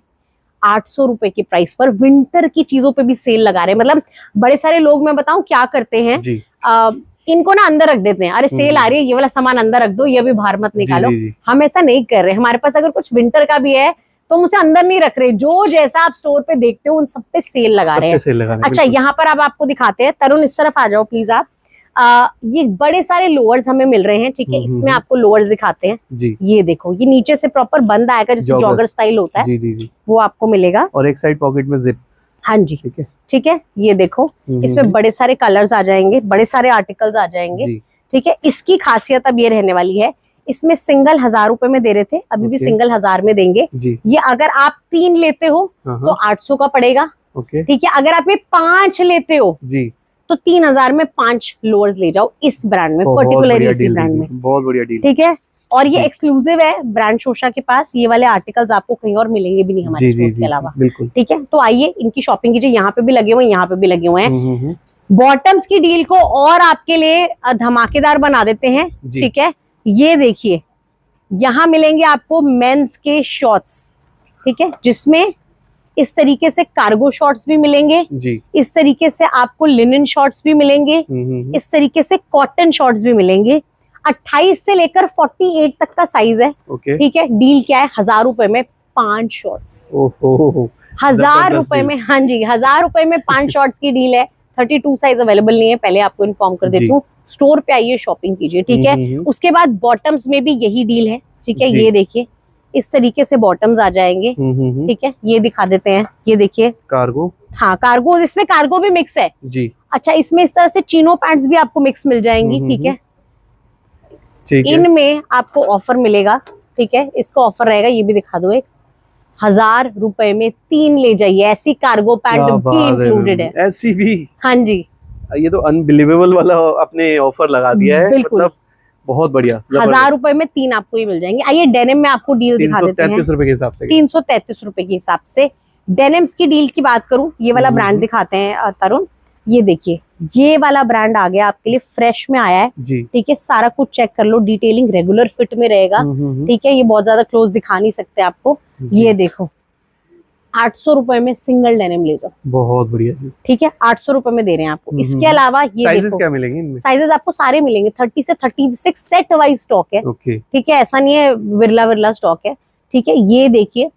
800 रुपए के प्राइस पर। विंटर की चीजों पे भी सेल लगा रहे हैं। मतलब बड़े सारे लोग, मैं बताऊं क्या करते हैं, इनको ना अंदर रख देते हैं, अरे सेल आ रही है, ये वाला सामान अंदर रख दो, ये भी बाहर मत निकालो। हम ऐसा नहीं कर रहे। हमारे पास अगर कुछ विंटर का भी है तो हम उसे अंदर नहीं रख रहे, जो जैसा आप स्टोर पे देखते हो उन सब पे सेल लगा रहे हैं। अच्छा, यहाँ पर अब आपको दिखाते हैं। तरुण इस तरफ आ जाओ प्लीज आप। ये बड़े सारे लोअर्स हमें मिल रहे हैं, ठीक है। इसमें आपको लोअर्स दिखाते हैं जी। ये देखो, ये नीचे से प्रॉपर बंद आएगा, जैसे जॉगर स्टाइल होता है जी जी जी, वो आपको मिलेगा। और एक साइड पॉकेट में जिप, हाँ जी, ठीक है ठीक है। ये देखो, इसमें बड़े सारे कलर्स आ जाएंगे, बड़े सारे आर्टिकल्स आ जाएंगे, ठीक है। इसकी खासियत अब ये रहने वाली है, इसमें सिंगल 1000 रुपए में दे रहे थे, अभी भी सिंगल 1000 में देंगे। ये अगर आप 3 लेते हो तो 800 का पड़ेगा, ठीक है। अगर आप ये 5 लेते हो जी तो 3000 में 5 लोअर्स ले जाओ इस ब्रांड में, पर्टिकुलरली इस ब्रांड में। बहुत बढ़िया डील, ठीक है। और ये एक्सक्लूसिव है ब्रांड शोशा के पास। ये वाले आर्टिकल्स आपको कहीं और मिलेंगे भी नहीं हमारे स्टोर के अलावा, ठीक है। तो आइए इनकी शॉपिंग कीजिए। यहाँ पे भी लगे हुए हैं, यहाँ पे भी लगे हुए हैं। बॉटम्स की डील को और आपके लिए धमाकेदार बना देते हैं, ठीक है। ये देखिए, यहाँ मिलेंगे आपको मेंस के शॉर्ट्स, ठीक है, जिसमें इस तरीके से कार्गो शॉर्ट्स भी मिलेंगे जी। इस तरीके से आपको लिनन शॉर्ट्स भी मिलेंगे, इस तरीके से कॉटन शॉर्ट्स भी मिलेंगे। 28 से लेकर 48 तक का साइज है, ठीक है। डील क्या है, 1000 रुपए में 5 शॉर्ट्स। 1000 रुपए में, हाँ जी, 1000 रुपए में 5 शॉर्ट्स की डील है। 32 साइज अवेलेबल नहीं है, पहले आपको इन्फॉर्म कर देती हूँ। स्टोर पे आइए, शॉपिंग कीजिए, ठीक है। उसके बाद बॉटम्स में भी यही डील है, ठीक है। ये देखिए, इस तरीके से बॉटम्स आ जाएंगे, ठीक है। ये दिखा देते हैं, ये देखिए कार्गो, हाँ कार्गो, इसमें कार्गो भी मिक्स है जी। अच्छा, इसमें इस तरह से चीनो पैंट्स भी आपको मिक्स मिल जाएंगी, ठीक है। इनमें आपको ऑफर मिलेगा, ठीक है। इसका ऑफर रहेगा, ये भी दिखा दो, एक 1000 रुपए में 3 ले जाइए। ऐसी कार्गो पैंट भी इंक्लूडेड है, ऐसी भी, हाँ जी। ये तो अनबिलीवेबल वाला आपने ऑफर लगा दिया है, बिल्कुल मतलब बहुत बढ़िया। 1000 रुपए में 3 आपको ये मिल जाएंगे। आइए डेनिम में आपको डील दिखा देते हैं। 333 रुपए के हिसाब से, 333 रुपए के हिसाब से डेनिम्स की डील की बात करूं, ये वाला ब्रांड दिखाते हैं तरुण। ये देखिए, ये वाला ब्रांड आ गया आपके लिए, फ्रेश में आया है, ठीक है। सारा कुछ चेक कर लो, डिटेलिंग रेगुलर फिट में रहेगा, ठीक है। ये बहुत ज्यादा क्लोज दिखा नहीं सकते आपको। ये देखो, 800 रुपए में सिंगल डेनिम ले जाओ, बहुत बढ़िया जी, ठीक है। 800 रुपए में दे रहे हैं आपको। इसके अलावा ये साइजेस क्या मिलेंगे इनमें? साइजेस आपको सारे मिलेंगे, 30 से 36 सेट वाइज स्टॉक है, ठीक है। ऐसा नहीं है विरला विरला स्टॉक है, ठीक है। ये देखिए,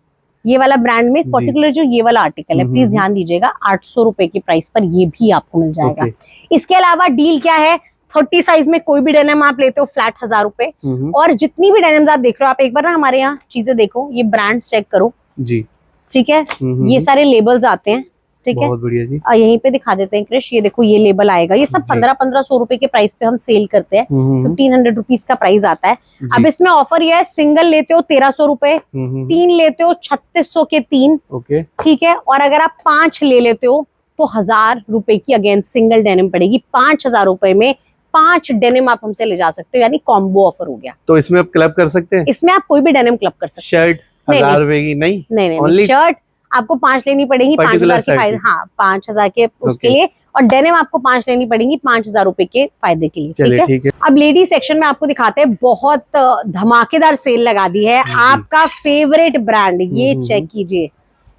ये वाला ब्रांड में पर्टिकुलर जो ये वाला आर्टिकल है, प्लीज ध्यान दीजिएगा, 800 रुपए के प्राइस पर ये भी आपको मिल जाएगा। इसके अलावा डील क्या है, 30 साइज में कोई भी डेनिम आप लेते हो फ्लैट 1000 रुपए। और जितनी भी डेनिम्स आप देख रहे हो, आप एक बार ना हमारे यहाँ चीजें देखो, ये ब्रांड्स चेक करो जी, ठीक है। ये सारे लेबल्स आते हैं, ठीक है, बहुत बढ़िया जी। यहीं पे दिखा देते हैं क्रिश, ये देखो ये लेबल आएगा। ये सब 1500 रुपए के प्राइस पे हम सेल करते हैं, 1500 रुपीज का प्राइस आता है। अब इसमें ऑफर ये है, सिंगल लेते हो 1300 रुपए, 3 लेते हो 3600 के 3, ठीक है। और अगर आप 5 ले लेते हो तो 1000 रुपए की अगेन सिंगल डेनिम पड़ेगी। 5000 रुपए में 5 डेनिम आप हमसे ले जा सकते हो, यानी कॉम्बो ऑफर हो गया। तो इसमें आप क्लब कर सकते हैं, इसमें आप कोई भी डेनिम क्लब कर सकते हैं। शर्ट 1000 रुपए की नहीं, शर्ट आपको 5 लेनी पड़ेगी, 5000 के फायदे, हाँ 5000 के उसके लिए। और डेनिम आपको 5 लेनी पड़ेगी 5000 रुपए के फायदे के लिए, ठीक है। अब लेडीज सेक्शन में आपको दिखाते हैं, बहुत धमाकेदार सेल लगा दी है। आपका फेवरेट ब्रांड, ये चेक कीजिए,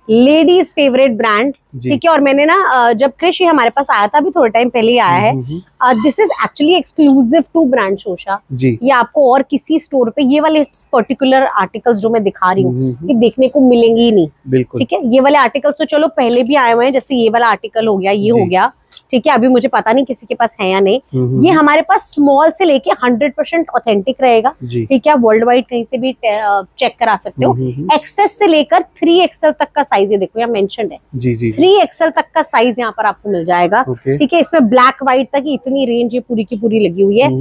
लेडीज फेवरेट ब्रांड, ठीक है। और मैंने ना जब क्रिश हमारे पास आया था, अभी थोड़े टाइम पहले ही आया है, this is actually exclusive to brand Shosha. ये आपको और किसी स्टोर पे ये वाले पर्टिकुलर आर्टिकल्स जो मैं दिखा रही हूँ, ये देखने को मिलेंगे ही नहीं, ठीक है। ये वाले आर्टिकल्स तो चलो पहले भी आए हुए हैं, जैसे ये वाला आर्टिकल हो गया, ये हो गया, ठीक है, अभी मुझे पता नहीं किसी के पास है या नहीं। ये हमारे पास स्मॉल से लेके 100% ऑथेंटिक रहेगा, ठीक है, वर्ल्ड वाइड कहीं से भी चेक करा सकते हो। एक्सेस से लेकर 3XL तक का साइज, ये देखो यहाँ मेंशन है, 3XL तक का साइज यहाँ पर आपको मिल जाएगा, ठीक है। इसमें ब्लैक व्हाइट तक इतनी रेंज ये पूरी की पूरी लगी हुई है।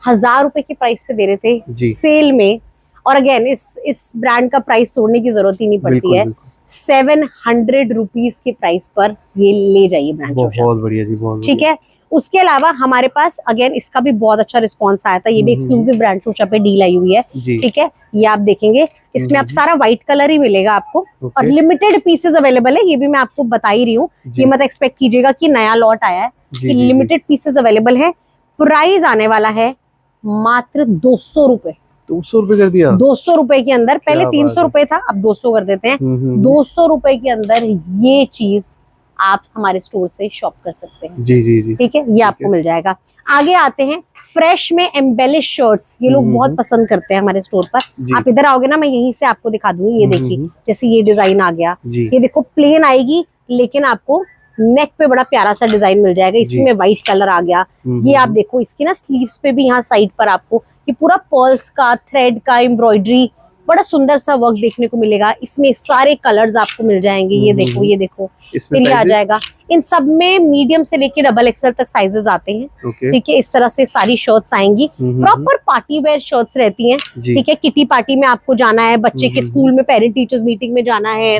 1000 रुपए की प्राइस पे दे रहे थे सेल में, और अगेन इस ब्रांड का प्राइस तोड़ने की जरूरत ही नहीं पड़ती है। 700 रुपीज के प्राइस पर ये ले जाइए ब्रांड चोशा, बहुत बढ़िया जी, बहुत ठीक है। उसके अलावा हमारे पास अगेन इसका भी बहुत अच्छा रिस्पांस आया था, ये भी एक्सक्लूसिव ब्रांड चोशा पे डील आई हुई है, ठीक है। ये आप देखेंगे, इसमें अब सारा व्हाइट कलर ही मिलेगा आपको, और लिमिटेड पीसेस अवेलेबल है, ये भी मैं आपको बता ही रही हूँ। ये मत एक्सपेक्ट कीजिएगा कि नया लॉट आया है, लिमिटेड पीसेस अवेलेबल है। प्राइस आने वाला है मात्र 200 रुपए, 200 रुपए कर दिया, 200 रुपए के अंदर। पहले 300 रुपए था, अब 200 कर देते हैं। 200 रुपए के अंदर ये चीज आप हमारे स्टोर से शॉप कर सकते हैं, जी, ठीक है। ये आपको मिल जाएगा। आगे आते हैं फ्रेश में एम्बेलिश शर्ट्स, ये लोग बहुत पसंद करते हैं हमारे स्टोर पर। आप इधर आओगे ना, मैं यहीं से आपको दिखा दूंगी। ये देखिए, जैसे ये डिजाइन आ गया, ये देखो प्लेन आएगी, लेकिन आपको नेक पे बड़ा प्यारा सा डिजाइन मिल जाएगा। इसी में व्हाइट कलर आ गया। ये आप देखो, इसकी ना स्लीव्स पे भी यहाँ साइड पर आपको ये पूरा पर्ल्स का, थ्रेड का, एम्ब्रॉयडरी, बड़ा सुंदर सा वर्क देखने को मिलेगा। इसमें सारे कलर्स आपको मिल जाएंगे। ये देखो, ये देखो, इसमें आ जाएगा। इन सब में मीडियम से लेके XXL तक साइजेस आते हैं, ठीक है। इस तरह से सारी शर्ट्स आएंगी, प्रॉपर पार्टी वेयर शर्ट्स रहती हैं, ठीक है। किटी पार्टी में आपको जाना है, बच्चे के स्कूल में पेरेंट टीचर्स मीटिंग में जाना है,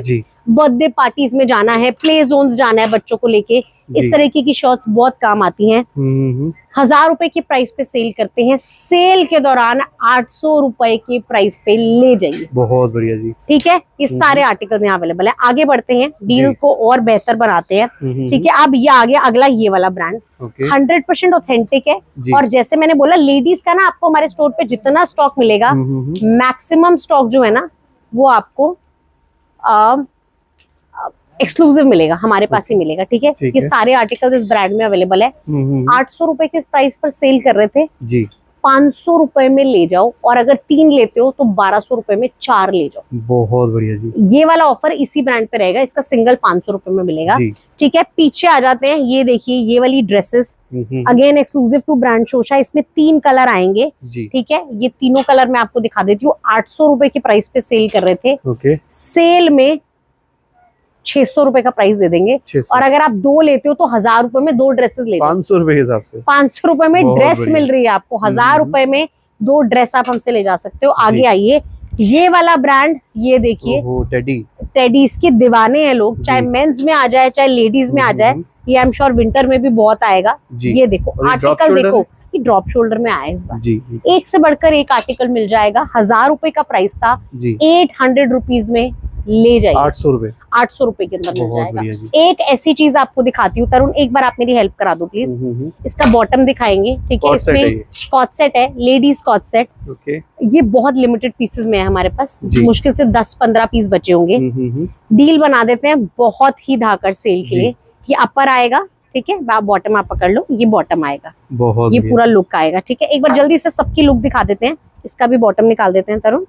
बर्थडे पार्टीज में जाना है, प्ले जोन्स जाना है बच्चों को लेके, इस तरीके की शर्ट्स बहुत काम आती हैं। 1000 रुपए की प्राइस पे सेल करते हैं, सेल के दौरान 800 रुपए की प्राइस पे ले जाइए, बहुत बढ़िया जी, ठीक है। ये सारे आर्टिकल यहाँ अवेलेबल है। आगे बढ़ते हैं, डील को और बेहतर बनाते हैं, ठीक है। अब ये आ गया अगला, ये वाला ब्रांड 100% ऑथेंटिक है। और जैसे मैंने बोला, लेडीज का ना आपको हमारे स्टोर पे जितना स्टॉक मिलेगा, मैक्सिमम स्टॉक जो है ना वो आपको एक्सक्लूसिव मिलेगा, हमारे पास ही मिलेगा, ठीक है। ये सारे आर्टिकल इस ब्रांड में अवेलेबल है। 800 रुपए के प्राइस पर सेल कर रहे थे जी, 500 रुपए में ले जाओ, और अगर 3 लेते हो तो 1200 रुपए में 4 ले जाओ, बहुत बढ़िया जी। ये वाला ऑफर इसी ब्रांड पे रहेगा, इसका सिंगल 500 रुपए में मिलेगा, ठीक है। पीछे आ जाते हैं, ये देखिए, ये वाली dresses again exclusive to brand Chosha. इसमें 3 कलर आएंगे, ठीक है। ये तीनों कलर मैं आपको दिखा देती हूँ। 800 रुपए की प्राइस पे सेल कर रहे थे, सेल में 600 रुपए का प्राइस दे देंगे। और अगर आप 2 लेते हो तो 1000 रुपए में 2 ड्रेसेस ले, 500 रुपए के हिसाब से 500 रुपए में ड्रेस मिल रही है आपको। 1000 रुपए में 2 ड्रेस आप हमसे ले जा सकते हो। आगे आइए, ये वाला ब्रांड, ये देखिए, टेडी, इसके दीवाने हैं लोग, चाहे मेंस में आ जाए चाहे लेडीज में आ जाए। ये आई एम श्योर विंटर में भी बहुत आएगा। ये देखो आर्टिकल, देखो ये ड्रॉप शोल्डर में आया इस बार, एक से बढ़कर एक आर्टिकल मिल जाएगा। 1000 रुपए का प्राइस था, 800 रुपीज में ले जाइए, 800 रुपए के अंदर मिल जाएगा। एक ऐसी चीज आपको दिखाती हूँ तरुण, एक बार आप मेरी हेल्प करा दो प्लीज। इसका बॉटम दिखाएंगे, ठीक है। इसमें स्कॉच सेट है, लेडीज स्कॉच सेट। ये बहुत लिमिटेड पीसेस में है हमारे पास, मुश्किल से 10-15 पीस बचे होंगे। डील बना देते हैं बहुत ही धाकड़ सेल के लिए। ये अपर आएगा, ठीक है, बॉटम आप पकड़ लो, ये बॉटम आएगा, ये पूरा लुक आएगा, ठीक है। एक बार जल्दी से सबकी लुक दिखा देते हैं। इसका भी बॉटम निकाल देते हैं तरुण,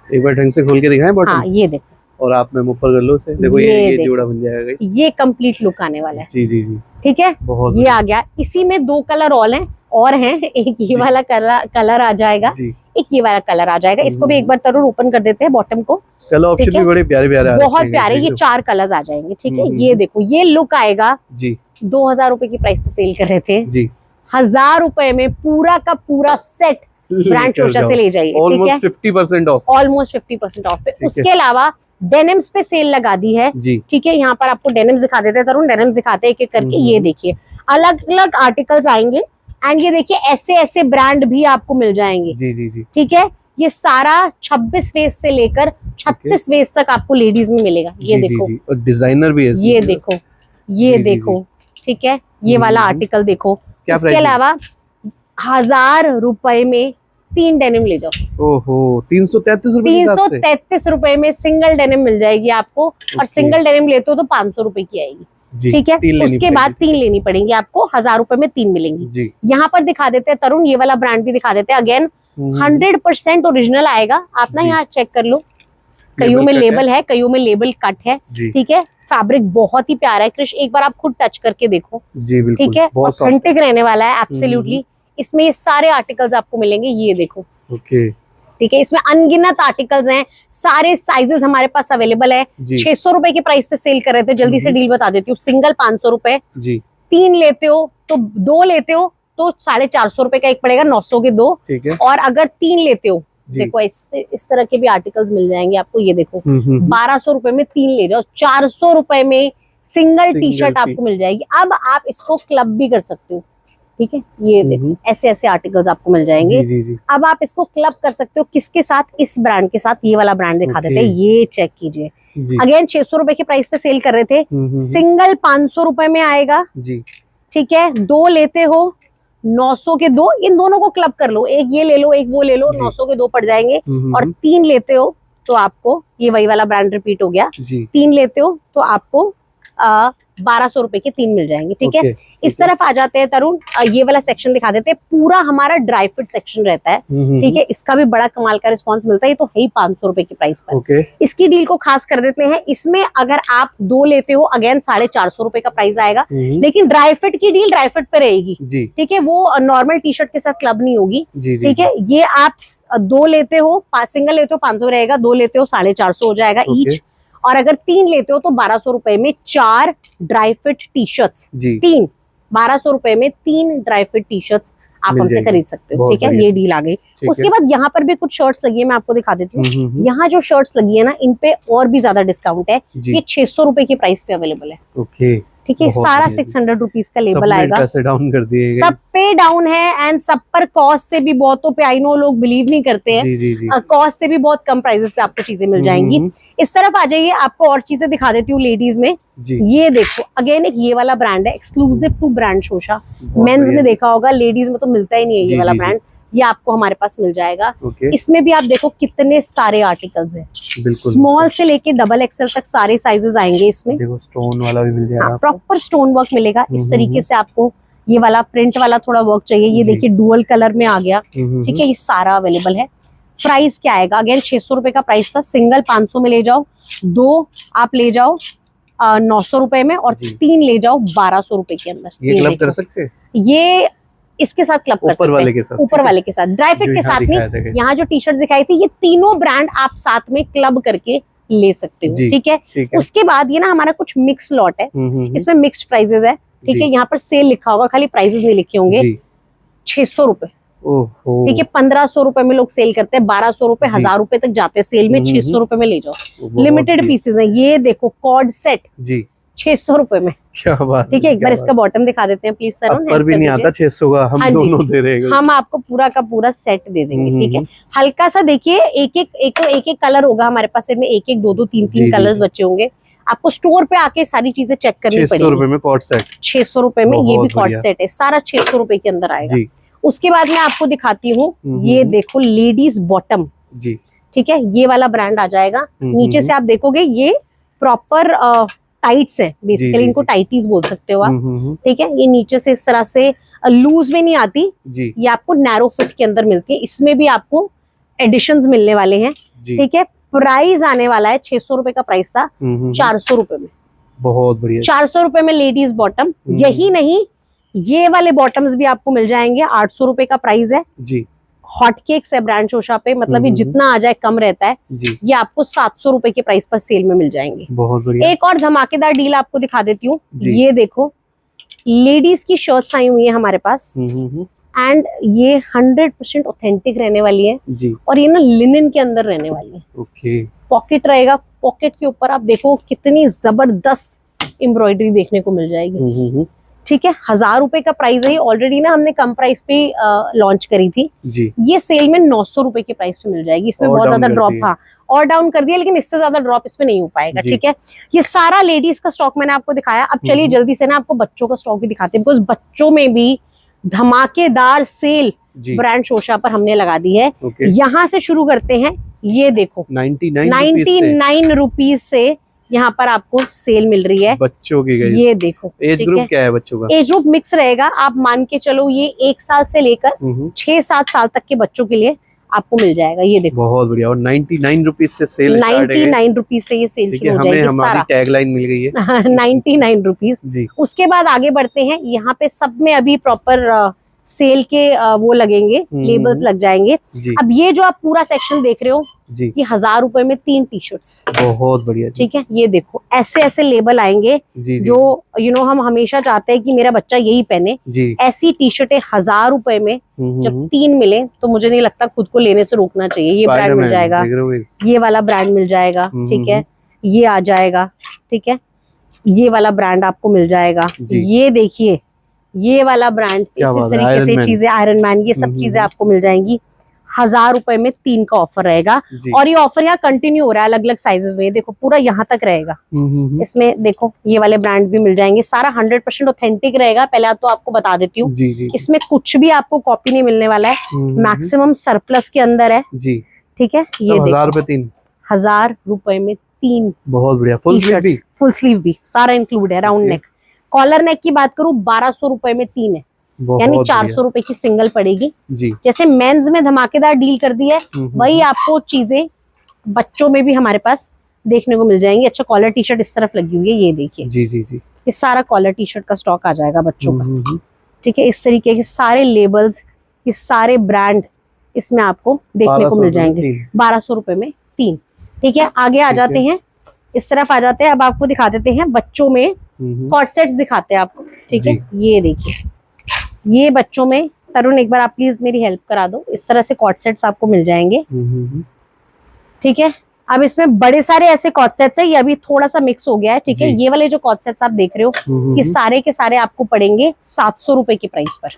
एक बार ढंग से खोल के दिखाएं बॉटम। हाँ, ये देखो, और आप में ऊपर कर लो इसे, देखो ये जोड़ा बन जाएगा, ये कंप्लीट लुक आने वाला है। जी, ठीक है। ये आ गया। इसी में 2 कलर और हैं, एक ये वाला कलर आ जाएगा, एक ये वाला कलर आ जाएगा। इसको भी एक बार तरुण ओपन कर देते हैं बॉटम को। कलर ऑप्शन भी बड़े प्यारे बहुत प्यारे, ये 4 कलर्स आ जाएंगे, ठीक है। ये देखो, ये लुक आएगा जी। 2000 रुपए की प्राइस पे सेल कर रहे थे जी, 1000 रुपए में पूरा का पूरा सेट ब्रांड चोशा से ले जाइए, ठीक है। 50% ऑफ, ऑलमोस्ट 50% ऑफ पे। उसके अलावा डेनिम्स पे सेल लगा दी है, ठीक है। यहाँ पर आपको डेनिम्स दिखा देते हैं तरुण, डेनिम्स दिखाते हैं एक-एक करके। ये देखिए, अलग अलग आर्टिकल्स आएंगे, एंड ये देखिए ऐसे ब्रांड भी आपको मिल जाएंगे, जी, ठीक है। ये सारा 26 वेस्ट से लेकर 36 वेस्ट तक आपको लेडीज में मिलेगा। ये देखो, और डिजाइनर भी है, ये देखो, ये देखो, ठीक है। ये वाला आर्टिकल देखो। इसके अलावा 1000 रुपए में 3 डेनिम ले जाओ। ओहो, 333 रुपए में सिंगल डेनिम मिल जाएगी आपको। और सिंगल डेनिम लेते हो तो 500 रुपए की आएगी, ठीक है। उसके बाद 3 लेनी पड़ेंगी आपको, 1000 रुपए में 3 मिलेंगी। यहाँ पर दिखा देते हैं तरुण, ये वाला ब्रांड भी दिखा देते हैं। अगेन 100% ओरिजिनल आएगा। आप ना यहाँ चेक कर लो, कईयों में लेबल है, कईयों में लेबल कट है, ठीक है। फैब्रिक बहुत ही प्यारा है क्रिश, एक बार आप खुद टच करके देखो जी बिल्कुल, ठीक है, ऑथेंटिक रहने वाला है एब्सोल्युटली। इसमें ये सारे आर्टिकल्स आपको मिलेंगे, ये देखो ओके ठीक है, इसमें अनगिनत आर्टिकल्स हैं, सारे साइजेस हमारे पास अवेलेबल है। 600 रुपए के प्राइस पे सेल कर रहे थे, जल्दी से डील बता देती हूँ। सिंगल 500 रुपए जी, 3 लेते हो तो 2 लेते हो तो 450 रुपए का एक पड़ेगा, 900 के 2, ठीक है। और अगर 3 लेते हो देखो इस तरह के भी आर्टिकल्स मिल जाएंगे आपको, ये देखो 1200 रुपए में 3 ले जाओ, 400 रुपए में सिंगल टी शर्ट आपको मिल जाएगी। अब आप इसको क्लब भी कर सकते हो ठीक है, ये देखो ऐसे ऐसे आर्टिकल्स आपको मिल जाएंगे। जी। अब आप इसको क्लब कर सकते हो किसके साथ, इस ब्रांड के साथ, ये वाला ब्रांड दिखा देते हैं, ये चेक कीजिए। अगेन 600 रुपए के प्राइस पे सेल कर रहे थे, सिंगल 500 रुपए में आएगा जी, ठीक है। 2 लेते हो 900 के 2, इन दोनों को क्लब कर लो, एक ये ले लो एक वो ले लो, 900 के 2 पड़ जाएंगे। और 3 लेते हो तो आपको ये वही वाला ब्रांड रिपीट हो गया, 3 लेते हो तो आपको 1200 रुपए के 3 मिल जाएंगे ठीक है। इस तरफ आ जाते हैं तरुण, ये वाला सेक्शन दिखा देते हैं, पूरा हमारा ड्राई फिट सेक्शन रहता है ठीक है। इसका भी बड़ा कमाल का रिस्पांस मिलता है, ये तो है ही 500 रुपए के प्राइस पर। इसकी डील को खास कर देते हैं, इसमें अगर आप 2 लेते हो अगेन 450 रुपए का प्राइस आएगा, लेकिन ड्राई फिट की डील ड्राई फिट पे रहेगी ठीक है, वो नॉर्मल टी शर्ट के साथ क्लब नहीं होगी ठीक है। ये आप 2 लेते हो, सिंगल लेते हो 500 रहेगा, 2 लेते हो 450 हो जाएगा ईच, और अगर 3 लेते हो तो 1200 रुपए में 4 ड्राई फिट टी शर्ट्स, 3 1200 रुपए में 3 ड्राई फिट टी शर्ट्स आप हमसे खरीद सकते हो ठीक है। ये डील आ गई। उसके बाद यहाँ पर भी कुछ शर्ट्स लगी है, मैं आपको दिखा देती हूँ। यहाँ जो शर्ट्स लगी है ना, इन पे और भी ज्यादा डिस्काउंट है, ये 600 रुपए के प्राइस पे अवेलेबल है ओके ठीक है। सारा 600 रुपीज का लेबल आएगा, पैसे डाउन कर दिए, सब पे डाउन है, एंड सब पर कॉस्ट से भी बहुतों पे, आई नो लोग बिलीव नहीं करते हैं, कॉस्ट से भी बहुत कम प्राइसेस पे आपको चीजें मिल जाएंगी। इस तरफ आ जाइए, आपको और चीजें दिखा देती हूँ लेडीज में। ये देखो अगेन एक ये वाला ब्रांड है, एक्सक्लूसिव टू ब्रांड शोशा, मेंस में देखा होगा, लेडीज में तो मिलता ही नहीं है ये वाला ब्रांड, ये आपको हमारे पास मिल जाएगा। इसमें भी आप देखो कितने सारे आर्टिकल्स हैं, स्मॉल से लेके डबल एक्सएल तक सारे साइजेस आएंगे इसमें। देखो स्टोन वाला भी मिल जाएगा, प्रॉपर स्टोन वर्क मिलेगा इस तरीके से आपको। ये वाला प्रिंट वाला थोड़ा वर्क चाहिए, ये देखिए डुअल कलर में आ गया ठीक है, ये सारा अवेलेबल है। प्राइस क्या आएगा, अगेन 600 रुपए का प्राइस था, सिंगल 500 में ले जाओ, 2 आप ले जाओ 900 रुपए में, और 3 ले जाओ 1200 रुपए के अंदर। ये क्लब कर सकते हैं, ये इसके साथ क्लब कर सकते हैं, ऊपर वाले के साथ, ड्राई फिट के साथ नहीं। यहाँ जो टी शर्ट दिखाई थी, ये तीनों ब्रांड आप साथ में क्लब करके ले सकते हो ठीक है। उसके बाद ये ना हमारा कुछ मिक्स लॉट है, इसमें मिक्स्ड प्राइजेस है ठीक है। यहाँ पर सेल लिखा होगा, खाली प्राइजेस नहीं लिखे होंगे। 600 रुपए ठीक है, 1500 रुपए में लोग सेल करते हैं, 1200 रुपए 1000 रुपए तक जाते हैं सेल में, 600 रुपए में ले जाओ। लिमिटेड पीसेस हैं, ये देखो कॉर्ड सेट जी 600 रुपए में, क्या बात ठीक है। एक बार इसका बॉटम दिखा देते हैं प्लीज सर, पर भी नहीं आता 600 का, हम दोनों दे रहे हैं, हम आपको पूरा का पूरा सेट दे देंगे ठीक है। हल्का सा देखिए, एक एक कलर होगा हमारे पास, इनमें 1 2 2 3 कलर्स बचे होंगे। आपको स्टोर पे आके सारी चीजें चेक करनी पड़ेगी। 600 रुपए में कॉर्ड सेट, 600 रुपए में ये भी कॉर्ड सेट है, सारा 600 रुपए के अंदर आएगा। उसके बाद मैं आपको दिखाती हूँ, ये देखो लेडीज बॉटम जी ठीक है, ये वाला ब्रांड आ जाएगा। नीचे से आप देखोगे ये प्रॉपर टाइट्स है, बेसिकली इनको टाइटीज बोल सकते हो आप ठीक है। ये नीचे से इस तरह से लूज में नहीं आती जी, ये आपको नैरो फिट के अंदर मिलती है। इसमें भी आपको एडिशंस मिलने वाले हैं ठीक है। प्राइस आने वाला है 600 रुपए का प्राइस था, 400 रुपए में, बहुत बढ़िया, 400 रुपए में लेडीज बॉटम। यही नहीं, ये वाले बॉटम्स भी आपको मिल जाएंगे, 800 रुपए का प्राइस है जी। हॉट केक्स है ब्रांड शोशा पे, मतलब ये जितना आ जाए कम रहता है जी। ये आपको 700 रुपए के प्राइस पर सेल में मिल जाएंगे, बहुत बढ़िया। एक और धमाकेदार डील आपको दिखा देती हूँ, ये देखो लेडीज की शर्ट्स आई हुई है हमारे पास, एंड ये 100% ऑथेंटिक रहने वाली है जी, और ये ना लिनन के अंदर रहने वाली है ओके। पॉकेट रहेगा, पॉकेट के ऊपर आप देखो कितनी जबरदस्त एम्ब्रॉयडरी देखने को मिल जाएगी ठीक है। 1000 रुपए का प्राइस है, ऑलरेडी ना हमने कम प्राइस पे लॉन्च करी थी जी। ये सेल में 900 रुपए के प्राइस पे मिल जाएगी। इसमें बहुत ज्यादा ड्रॉप, हाँ और डाउन कर दिया, लेकिन इससे ज्यादा ड्रॉप इसमें नहीं हो पाएगा ठीक है। ये सारा लेडीज का स्टॉक मैंने आपको दिखाया। अब चलिए जल्दी से ना आपको बच्चों का स्टॉक भी दिखाते हैं, बिकॉज बच्चों में भी धमाकेदार सेल ब्रांड शोशा पर हमने लगा दी है। यहाँ से शुरू करते हैं, ये देखो 99 रुपीज से यहाँ पर आपको सेल मिल रही है बच्चों की। ये देखो एज ग्रुप क्या है बच्चों का, एज ग्रुप मिक्स रहेगा। आप मान के चलो ये 1 साल से लेकर 6-7 साल तक के बच्चों के लिए आपको मिल जाएगा। ये देखो बहुत बढ़िया। और 99 रुपीज से सेल स्टार्ट है। 99 रुपीज से ये सेल शुरू हो हमें जाएगी। हमारी टैगलाइन मिल गई है 99 रुपीज जी। उसके बाद आगे बढ़ते हैं। यहाँ पे सब में अभी प्रॉपर सेल के वो लगेंगे, लेबल्स लग जाएंगे जी। अब ये जो आप पूरा सेक्शन देख रहे हो जी, ये 1000 रुपए में 3 टी शर्ट्स। बहुत बढ़िया। ठीक है, ये देखो ऐसे ऐसे लेबल आएंगे जी, जो हम हमेशा चाहते हैं कि मेरा बच्चा यही पहने। जी। ऐसी टी शर्टें 1000 रुपए में जब 3 मिले तो मुझे नहीं लगता खुद को लेने से रोकना चाहिए। ये ब्रांड मिल जाएगा, ये वाला ब्रांड मिल जाएगा, ठीक है, ये आ जाएगा, ठीक है, ये वाला ब्रांड आपको मिल जाएगा। ये देखिए ये वाला ब्रांड, इस तरीके से चीजें, आयरन मैन, ये सब चीजें आपको मिल जाएंगी। 1000 रुपए में 3 का ऑफर रहेगा और ये ऑफर यहाँ कंटिन्यू हो रहा है अलग अलग साइजेस में। देखो पूरा यहाँ तक रहेगा। इसमें देखो ये वाले ब्रांड भी मिल जाएंगे। सारा 100% ऑथेंटिक रहेगा। पहले तो आपको बता देती हूँ, इसमें कुछ भी आपको कॉपी नहीं मिलने वाला है। मैक्सिमम सरप्लस के अंदर है जी। ठीक है, ये 1000 रुपए में 3। बहुत बढ़िया। फुल स्लीव भी सारा इंक्लूड है। राउंड नेक, कॉलर नेक की बात करूँ 1200 रुपए में 3 है, यानी 400 रुपए की सिंगल पड़ेगी जी। जैसे मेंस में धमाकेदार डील कर दी है, वही आपको चीजें बच्चों में भी हमारे पास देखने को मिल जाएंगी। अच्छा, कॉलर टी शर्ट इस तरफ लगी हुई है, ये देखिए जी जी जी। ये सारा कॉलर टी शर्ट का स्टॉक आ जाएगा बच्चों का। ठीक है, इस तरीके के सारे लेबल्स, ये सारे ब्रांड इसमें आपको देखने को मिल जाएंगे। 1200 रुपए में 3। ठीक है, आगे आ जाते हैं, इस तरफ आ जाते हैं। अब आपको दिखा देते हैं बच्चों में कॉर्ड सेट्स दिखाते हैं आपको। ठीक है, ये देखिए, ये बच्चों में, तरुण एक बार आप प्लीज मेरी हेल्प करा दो। इस तरह से कॉर्ड सेट्स आपको मिल जाएंगे। ठीक है, अब इसमें बड़े सारे ऐसे कॉर्ड सेट्स है, ये अभी थोड़ा सा मिक्स हो गया है। ठीक है, ये वाले जो कॉर्ड सेट्स आप देख रहे हो ये सारे के सारे आपको पड़ेंगे 700 रुपए के प्राइस पर।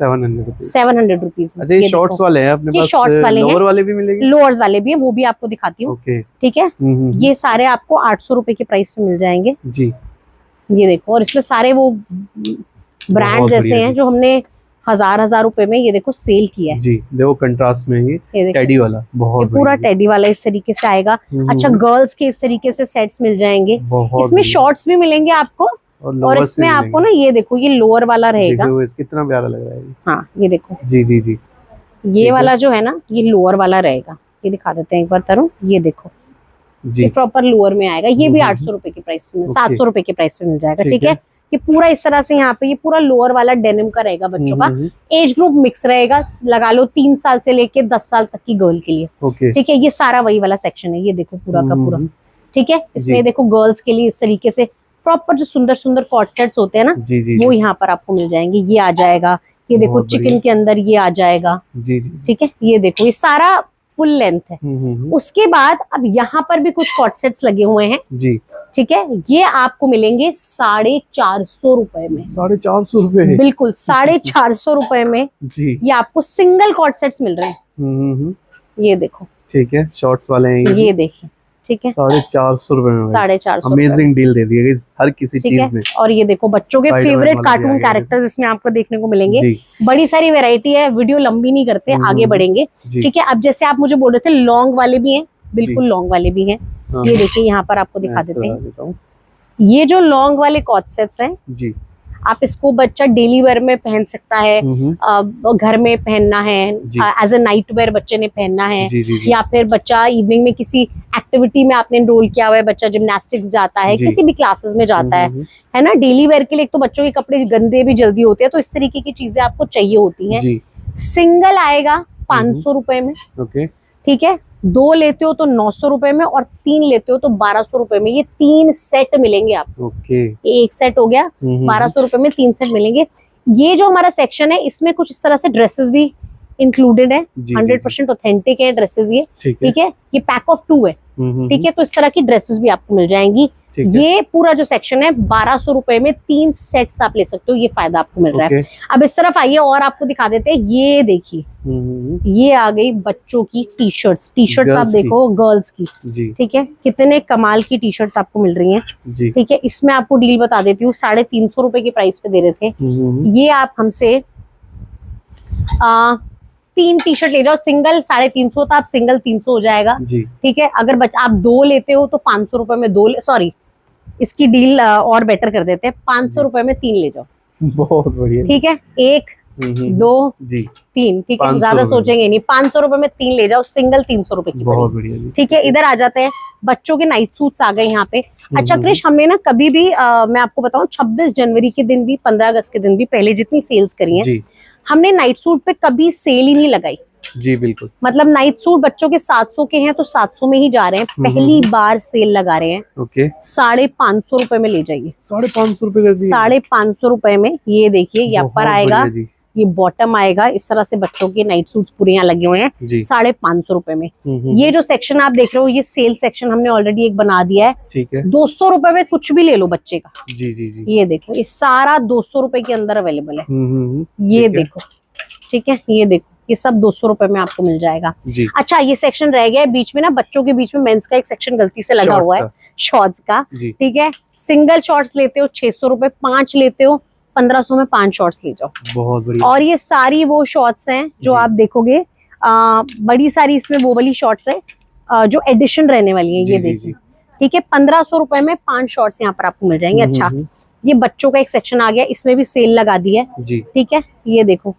700 रुपीज में। ये शॉर्ट्स वाले हैं अपने पास, शॉर्ट्स वाले हैं, लोअर वाले भी मिलेंगे, लोअर्स वाले भी है, वो भी आपको दिखाती हूँ। ठीक है, ये सारे आपको 800 रुपए के प्राइस पे मिल जाएंगे जी। ये देखो, और इसमें सारे वो ब्रांड्स ऐसे हैं जो हमने 1000 रुपए में ये देखो सेल किया है जी। देखो कंट्रास्ट में ये टेडी वाला, बहुत पूरा टेडी वाला इस तरीके से आएगा। अच्छा, गर्ल्स के इस तरीके से सेट्स मिल जाएंगे। इसमें शॉर्ट्स भी मिलेंगे आपको, और इसमें आपको ना ये देखो ये लोअर वाला रहेगा। कितना प्यारा लग रहा है। हाँ, ये देखो जी जी जी, ये वाला जो है ना ये लोअर वाला रहेगा। ये दिखा देते हैं एक बार तरुण, ये देखो जी, प्रॉपर लोअर में आएगा। ये भी 800 रुपए के प्राइस पे, 700 रुपए के प्राइस पे मिल जाएगा। ठीक है, ये पूरा इस तरह से यहाँ पे ये पूरा लोअर वाला डेनिम का रहेगा बच्चों का। एज ग्रुप मिक्स रहेगा, लगा लो 3 साल से लेके 10 साल तक की गर्ल के लिए। ठीक है, ये सारा वही वाला सेक्शन है, ये देखो पूरा का पूरा। ठीक है, इसमें देखो गर्ल्स के लिए इस तरीके से प्रॉपर जो सुंदर सुंदर कॉर्ड सेट्स होते हैं ना, वो यहाँ पर आपको मिल जाएंगे। ये आ जाएगा, ये देखो चिकन के अंदर ये आ जाएगा। ठीक है, ये देखो ये सारा फुल लेंथ है। उसके बाद अब यहाँ पर भी कुछ कॉर्ड सेट्स लगे हुए हैं जी। ठीक है, ये आपको मिलेंगे 450 रुपए में। 450 रुपए? बिल्कुल 450 रुपए में जी। ये आपको सिंगल कॉर्ड सेट्स मिल रहे हैं। ये देखो, ठीक है, शॉर्ट्स वाले हैं ये देखिए। ठीक है, 450 रुपए में 450। अमेजिंग डील दे दी है हर किसी चीज में। और ये देखो बच्चों के फेवरेट कार्टून कैरेक्टर्स इसमें आपको देखने को मिलेंगे। बड़ी सारी वैरायटी है, वीडियो लंबी नहीं करते, आगे बढ़ेंगे। ठीक है, अब जैसे आप मुझे बोल रहे थे लॉन्ग वाले भी हैं, बिल्कुल लॉन्ग वाले भी हैं। ये देखिए यहाँ पर आपको दिखा देते हैं, ये जो लॉन्ग वाले कॉर्ड सेट्स हैं जी। आप इसको बच्चा डेली वेयर में पहन सकता है, घर में पहनना है, एज ए नाइट वेयर बच्चे ने पहनना है, या फिर बच्चा इवनिंग में किसी एक्टिविटी में आपने एनरोल किया हुआ है, बच्चा जिम्नास्टिक्स जाता है, किसी भी क्लासेस में जाता है ना, डेली वेयर के लिए। एक तो बच्चों के कपड़े गंदे भी जल्दी होते हैं, तो इस तरीके की चीजें आपको चाहिए होती हैं। सिंगल आएगा 500 रुपए में। ठीक है, 2 लेते हो तो 900 रुपए में, और 3 लेते हो तो 1200 रुपए में। ये 3 सेट मिलेंगे आपको। एक सेट हो गया 1200 रुपए में, 3 सेट मिलेंगे। ये जो हमारा सेक्शन है इसमें कुछ इस तरह से ड्रेसेस भी इंक्लूडेड है। 100% ऑथेंटिक है ड्रेसेस ये। ठीक है, ये पैक ऑफ 2 है। ठीक है, तो इस तरह की ड्रेसेस भी आपको मिल जाएंगी। ये पूरा जो सेक्शन है 1200 रुपए में 3 सेट्स आप ले सकते हो, ये फायदा आपको मिल रहा है। अब इस तरफ आइए और आपको दिखा देते हैं, ये देखिए ये आ गई बच्चों की टी शर्ट्स। आप देखो गर्ल्स की। ठीक है, कितने कमाल की टी शर्ट्स आपको मिल रही हैं। ठीक है, इसमें आपको डील बता देती हूँ, 350 रुपए की प्राइस पे दे रहे थे। ये आप हमसे 3 टी शर्ट ले जाओ, सिंगल 350 था, आप सिंगल 300 हो जाएगा। ठीक है, अगर बच्चा आप 2 लेते हो तो 500 रुपए में 2, सॉरी इसकी डील और बेटर कर देते हैं, 500 रुपए में 3 ले जाओ। बहुत बढ़िया। ठीक है, 1 दो जी 3, ठीक है, 500 ज्यादा रुपए सोचेंगे नहीं, 500 रुपए में 3 ले जाओ, सिंगल 300 रुपए की बहुत पड़ेगी। बढ़िया जी। ठीक है, इधर आ जाते हैं, बच्चों के नाइट सूट्स आ गए यहाँ पे। अच्छा क्रिश, हमने ना कभी भी मैं आपको बताऊं 26 जनवरी के दिन भी 15 अगस्त के दिन भी पहले जितनी सेल्स करी है जी हमने नाइट सूट पे कभी सेल ही नहीं लगाई। जी बिल्कुल। मतलब नाइट सूट बच्चों के 700 के हैं तो 700 में ही जा रहे हैं, पहली बार सेल लगा रहे हैं। ओके 550 रुपए में ले जाइए। 550 रुपए कर दिए। 550 रुपए में ये देखिए, ये अपर आएगा, ये बॉटम आएगा, इस तरह से बच्चों के नाइट सूट्स पूरे यहाँ लगे हुए हैं 550 रुपए में। ये जो सेक्शन आप देख रहे हो ये सेल सेक्शन हमने ऑलरेडी एक बना दिया है। ठीक है, 200 रुपए में कुछ भी ले लो बच्चे का। जी जी जी। ये देखो, ये सारा 200 रुपए के अंदर अवेलेबल है। ये देखो, ठीक है, ये देखो, ये सब 200 रुपए में आपको मिल जाएगा जी। अच्छा, ये सेक्शन रह गया है बीच में ना, बच्चों के बीच में मेंस का एक सेक्शन गलती से लगा हुआ है, शॉर्ट्स का। ठीक है, सिंगल शॉर्ट्स लेते हो 600 रुपए, 5 लेते हो 1500 में 5 शॉर्ट्स ले जाओ। बहुत बढ़िया। और ये सारी वो शॉर्ट्स हैं जो आप देखोगे, बड़ी सारी इसमें वो वाली शॉर्ट्स है जो एडिशन रहने वाली है। ये देखिए, ठीक है, 1500 रुपए में 5 शॉर्ट्स यहाँ पर आपको मिल जाएंगे। अच्छा, ये बच्चों का एक सेक्शन आ गया, इसमें भी सेल लगा दी है। ठीक है, ये देखो,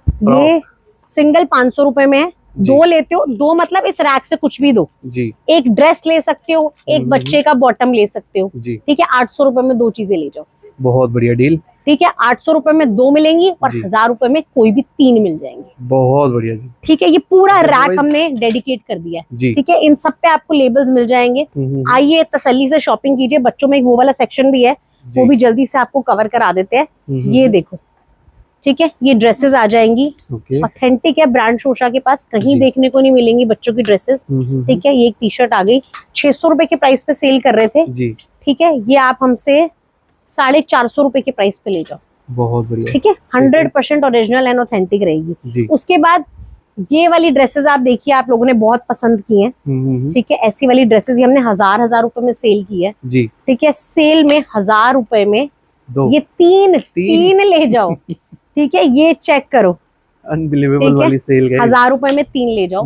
ये सिंगल 500 रुपए में है, 2 लेते हो, 2 मतलब इस रैक से कुछ भी दो जी। एक ड्रेस ले सकते हो, एक बच्चे का बॉटम ले सकते हो जी। ठीक है, 800 रुपए में 2 चीजें ले जाओ। बहुत बढ़िया डील। ठीक है, 800 रुपए में 2 मिलेंगी और 1000 रुपए में कोई भी 3 मिल जाएंगे। बहुत बढ़िया जी। ठीक है, ये पूरा रैक हमने डेडिकेट कर दिया है। ठीक है, इन सब पे आपको लेबल्स मिल जाएंगे। आइए तसल्ली से शॉपिंग कीजिए। बच्चों में एक वो वाला सेक्शन भी है, वो भी जल्दी से आपको कवर करा देते हैं। ये देखो, ठीक है, ये ड्रेसेस आ जाएंगी, ऑथेंटिक है, ब्रांड शोशा के पास कहीं देखने को नहीं मिलेंगी बच्चों की ड्रेसेस। ठीक है, ये एक टी शर्ट आ गई, 600 रुपए के प्राइस पे सेल कर रहे थे जी। ठीक है, ये आप हमसे 450 रुपए के प्राइस पे ले जाओ। बहुत बढ़िया। ठीक है, 100% ओरिजिनल एंड ऑथेंटिक रहेगी। उसके बाद ये वाली ड्रेसेस आप देखिए, आप लोगों ने बहुत पसंद की हैं। ठीक है, ऐसी वाली ड्रेसेस हमने 1000 रुपए में सेल की है जी। ठीक है, सेल में 1000 रुपए में ये तीन ले जाओ। ठीक है, ये चेक करो, अनबिलीवेबल वाली सेल गई। 1000 रुपए में 3 ले जाओ।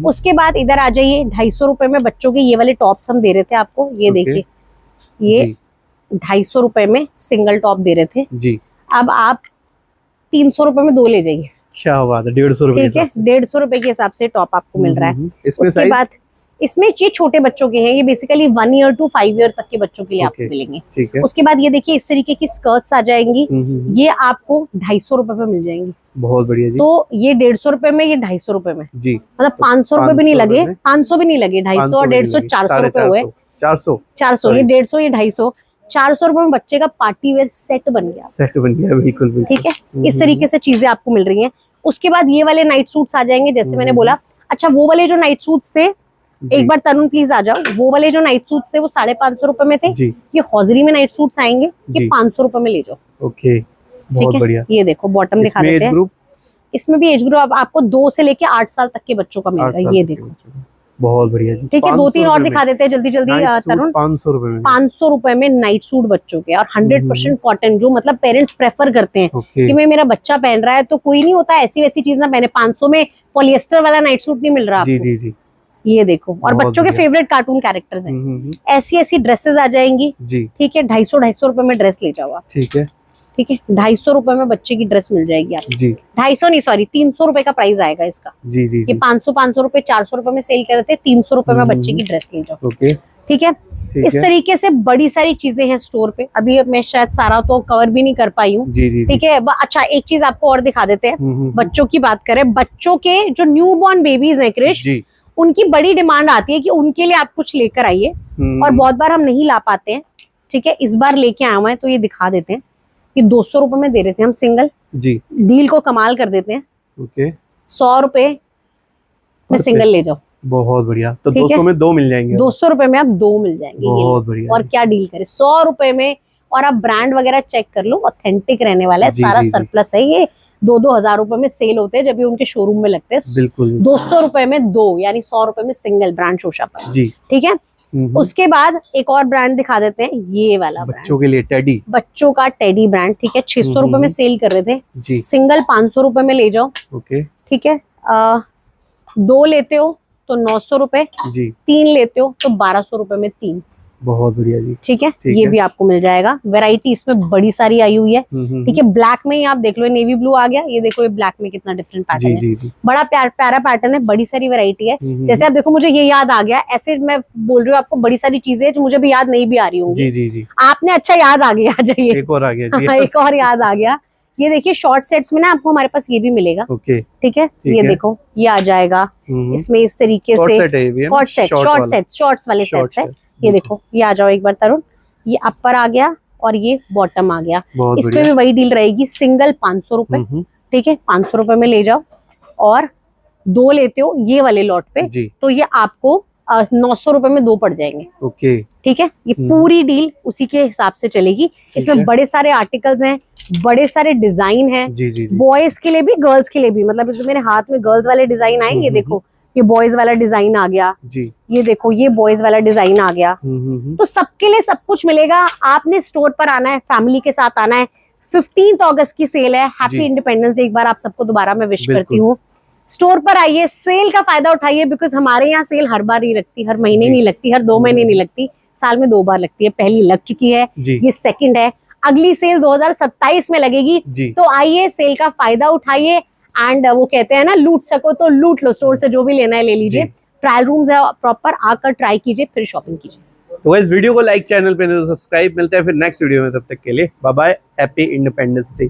उसके बाद इधर आ जाइए, 250 रुपए में बच्चों के ये वाले टॉप्स हम दे रहे थे आपको। ये देखिए, ये 250 रुपए में सिंगल टॉप दे रहे थे जी। अब आप 300 रुपए में 2 ले जाइए। क्या बात है, 150 रुपए। ठीक है, 150 रुपए के हिसाब से टॉप आपको मिल रहा है। उसके बाद इसमें ये छोटे बच्चों के हैं, ये बेसिकली 1 ईयर टू 5 ईयर तक के बच्चों के लिए आपको मिलेंगे। उसके बाद ये देखिए, इस तरीके की स्कर्ट्स आ जाएंगी, ये आपको 250 रुपए पे मिल जाएंगी। बहुत बढ़िया जी। तो ये 150 रुपए में, ये 250 रुपए में जी। मतलब 500 रुपए भी नहीं लगे, 500 भी नहीं लगे, 250 और 150 400 रुपए हुए। 400 ये 150 ये 250 400 रुपए में बच्चे का पार्टी वेयर सेट बन गया। बिल्कुल। ठीक है, इस तरीके से चीजें आपको मिल रही हैं। उसके बाद ये वाले नाइट सूट्स आ जाएंगे, जैसे मैंने बोला। अच्छा, वो वाले जो नाइट सूट्स थे, एक बार तरुण प्लीज आ जाओ, वो वाले जो नाइट सूट्स थे वो 550 रुपए में थे जी। ये हौजरी में नाइट सूट्स आएंगे, ये 500 रुपए में ले जाओ। ओके, बहुत बढ़िया। ये देखो, बॉटम दिखा देते हैं। इसमें भी एज ग्रुप आपको 2 से लेके 8 साल तक के बच्चों का मिलेगा। ये देखो, बहुत बढ़िया जी। ठीक है, 2-3 और दिखा देते हैं जल्दी तरुण। 500 रुपए में नाइट सूट बच्चों के, और 100% कॉटन, जो मतलब पेरेंट्स प्रेफर करते हैं कि मैं, मेरा बच्चा पहन रहा है तो कोई नहीं होता ऐसी वैसी चीज ना पहने। 500 में पॉलिएस्टर वाला नाइट सूट नहीं मिल रहा आपको। जी जी। ये देखो, और बच्चों के फेवरेट कार्टून कैरेक्टर्स हैं। ऐसी ड्रेसेस आ जाएंगी जी। ठीक है, 250 रुपए में ड्रेस ले जाओ आप। ठीक है, 250 रुपए में बच्चे की ड्रेस मिल जाएगी आपको जी। 250 नहीं, सॉरी, 300 रुपए का प्राइस आएगा इसका जी जी। ये 500 रुपए 400 रुपए में सेल कर रहे थे, 300 रुपए में बच्चे की ड्रेस ले जाओ। ठीक है, इस तरीके से बड़ी सारी चीजें हैं स्टोर पे। अभी मैं शायद सारा तो कवर भी नहीं कर पाई हूँ। ठीक है, अच्छा एक चीज आपको और दिखा देते हैं। बच्चों की बात करें, बच्चों के जो न्यू बॉर्न बेबीज है क्रिश, उनकी बड़ी डिमांड आती है कि उनके लिए आप कुछ लेकर आइए, और बहुत बार हम नहीं ला पाते हैं। ठीक है, इस बार लेके आए हुए हैं, तो ये दिखा देते हैं कि 200 रुपए में दे रहे थे हम सिंगल जी। डील को कमाल कर देते हैं। ओके, 100 रुपए में सिंगल ले जाओ। बहुत बढ़िया। तो 200 में 2 मिल जाएंगे। 200 रुपए में आप 2 मिल जाएंगे। बहुत बढ़िया। और क्या डील करें, 100 रुपए में। और आप ब्रांड वगैरह चेक कर लो, ऑथेंटिक रहने वाला है, सारा सरप्लस है। ये 2-2 हजार रुपए में सेल होते हैं, जब भी उनके शोरूम में लगते हैं। बिल्कुल। 200 रुपए में 2, यानी 100 रुपए में सिंगल, ब्रांड शोशा पर जी। ठीक है, उसके बाद एक और ब्रांड दिखा देते हैं, ये वाला बच्चों के लिए टेडी, बच्चों का टेडी ब्रांड। ठीक है, 600 रुपए में सेल कर रहे थे जी। सिंगल 500 रुपए में ले जाओ। ओके, ठीक है, 2 लेते हो तो 900 रुपए जी। 3 लेते हो तो 1200 रुपए में 3। बहुत बढ़िया जी। ठीक है, ठीक ये है। भी आपको मिल जाएगा। वैरायटी इसमें बड़ी सारी आई हुई है। ठीक है, ब्लैक में ही आप देख लो, नेवी ब्लू आ गया, ये देखो ये ब्लैक में कितना डिफरेंट पैटर्न है। जी। बड़ा प्यारा पैटर्न है, बड़ी सारी वैरायटी है। जैसे आप देखो, मुझे ये याद आ गया, ऐसे मैं बोल रही हूँ आपको, बड़ी सारी चीजें जो मुझे भी याद नहीं भी आ रही होंगी। जी। आपने अच्छा याद आ गया, जाइए एक और आ गया जी। एक और याद आ गया। ये देखिए शॉर्ट सेट्स में ना आपको हमारे पास ये भी मिलेगा। ओके, ठीक है, ये देखो ये आ जाएगा इसमें इस तरीके से शॉर्ट्स वाले सेट्स है। ये देखो, ये आ जाओ एक बार तरुण, ये अपर आ गया और ये बॉटम आ गया। इसमें भी वही डील रहेगी, सिंगल 500 रुपए। ठीक है, 500 रुपए में ले जाओ, और 2 लेते हो ये वाले लॉट पे तो ये आपको 900 रुपए में 2 पड़ जाएंगे। ओके, ठीक है, ये पूरी डील उसी के हिसाब से चलेगी। इसमें बड़े सारे आर्टिकल्स हैं, बड़े सारे डिजाइन हैं, बॉयज के लिए भी गर्ल्स के लिए भी। मतलब मेरे हाथ में गर्ल्स वाले डिजाइन आए, ये देखो ये बॉयज वाला डिजाइन आ गया जी। ये देखो ये बॉयज वाला डिजाइन आ गया। तो सबके लिए सब कुछ मिलेगा। आपने स्टोर पर आना है, फैमिली के साथ आना है। 15 अगस्त की सेल है, हैप्पी इंडिपेंडेंस डे। एक बार आप सबको दोबारा मैं विश करती हूँ। स्टोर पर आइए, सेल का फायदा उठाइए, बिकॉज हमारे यहाँ सेल हर बार नहीं लगती, हर महीने नहीं लगती, हर 2 महीने नहीं लगती, साल में 2 बार लगती है। पहली लग चुकी है, ये सेकंड है, अगली सेल 2027 में लगेगी। तो आइए, सेल का फायदा उठाइए, एंड वो कहते हैं ना, लूट सको तो लूट लो, स्टोर से जो भी लेना है ले लीजिए। ट्रायल रूम्स है प्रॉपर, आकर ट्राई कीजिए, फिर शॉपिंग कीजिए। तो इस वीडियो को लाइक, चैनल पे सब्सक्राइब। मिलते हैं फिर नेक्स्ट वीडियो में, तब तक के लिए bye bye, happy independence day.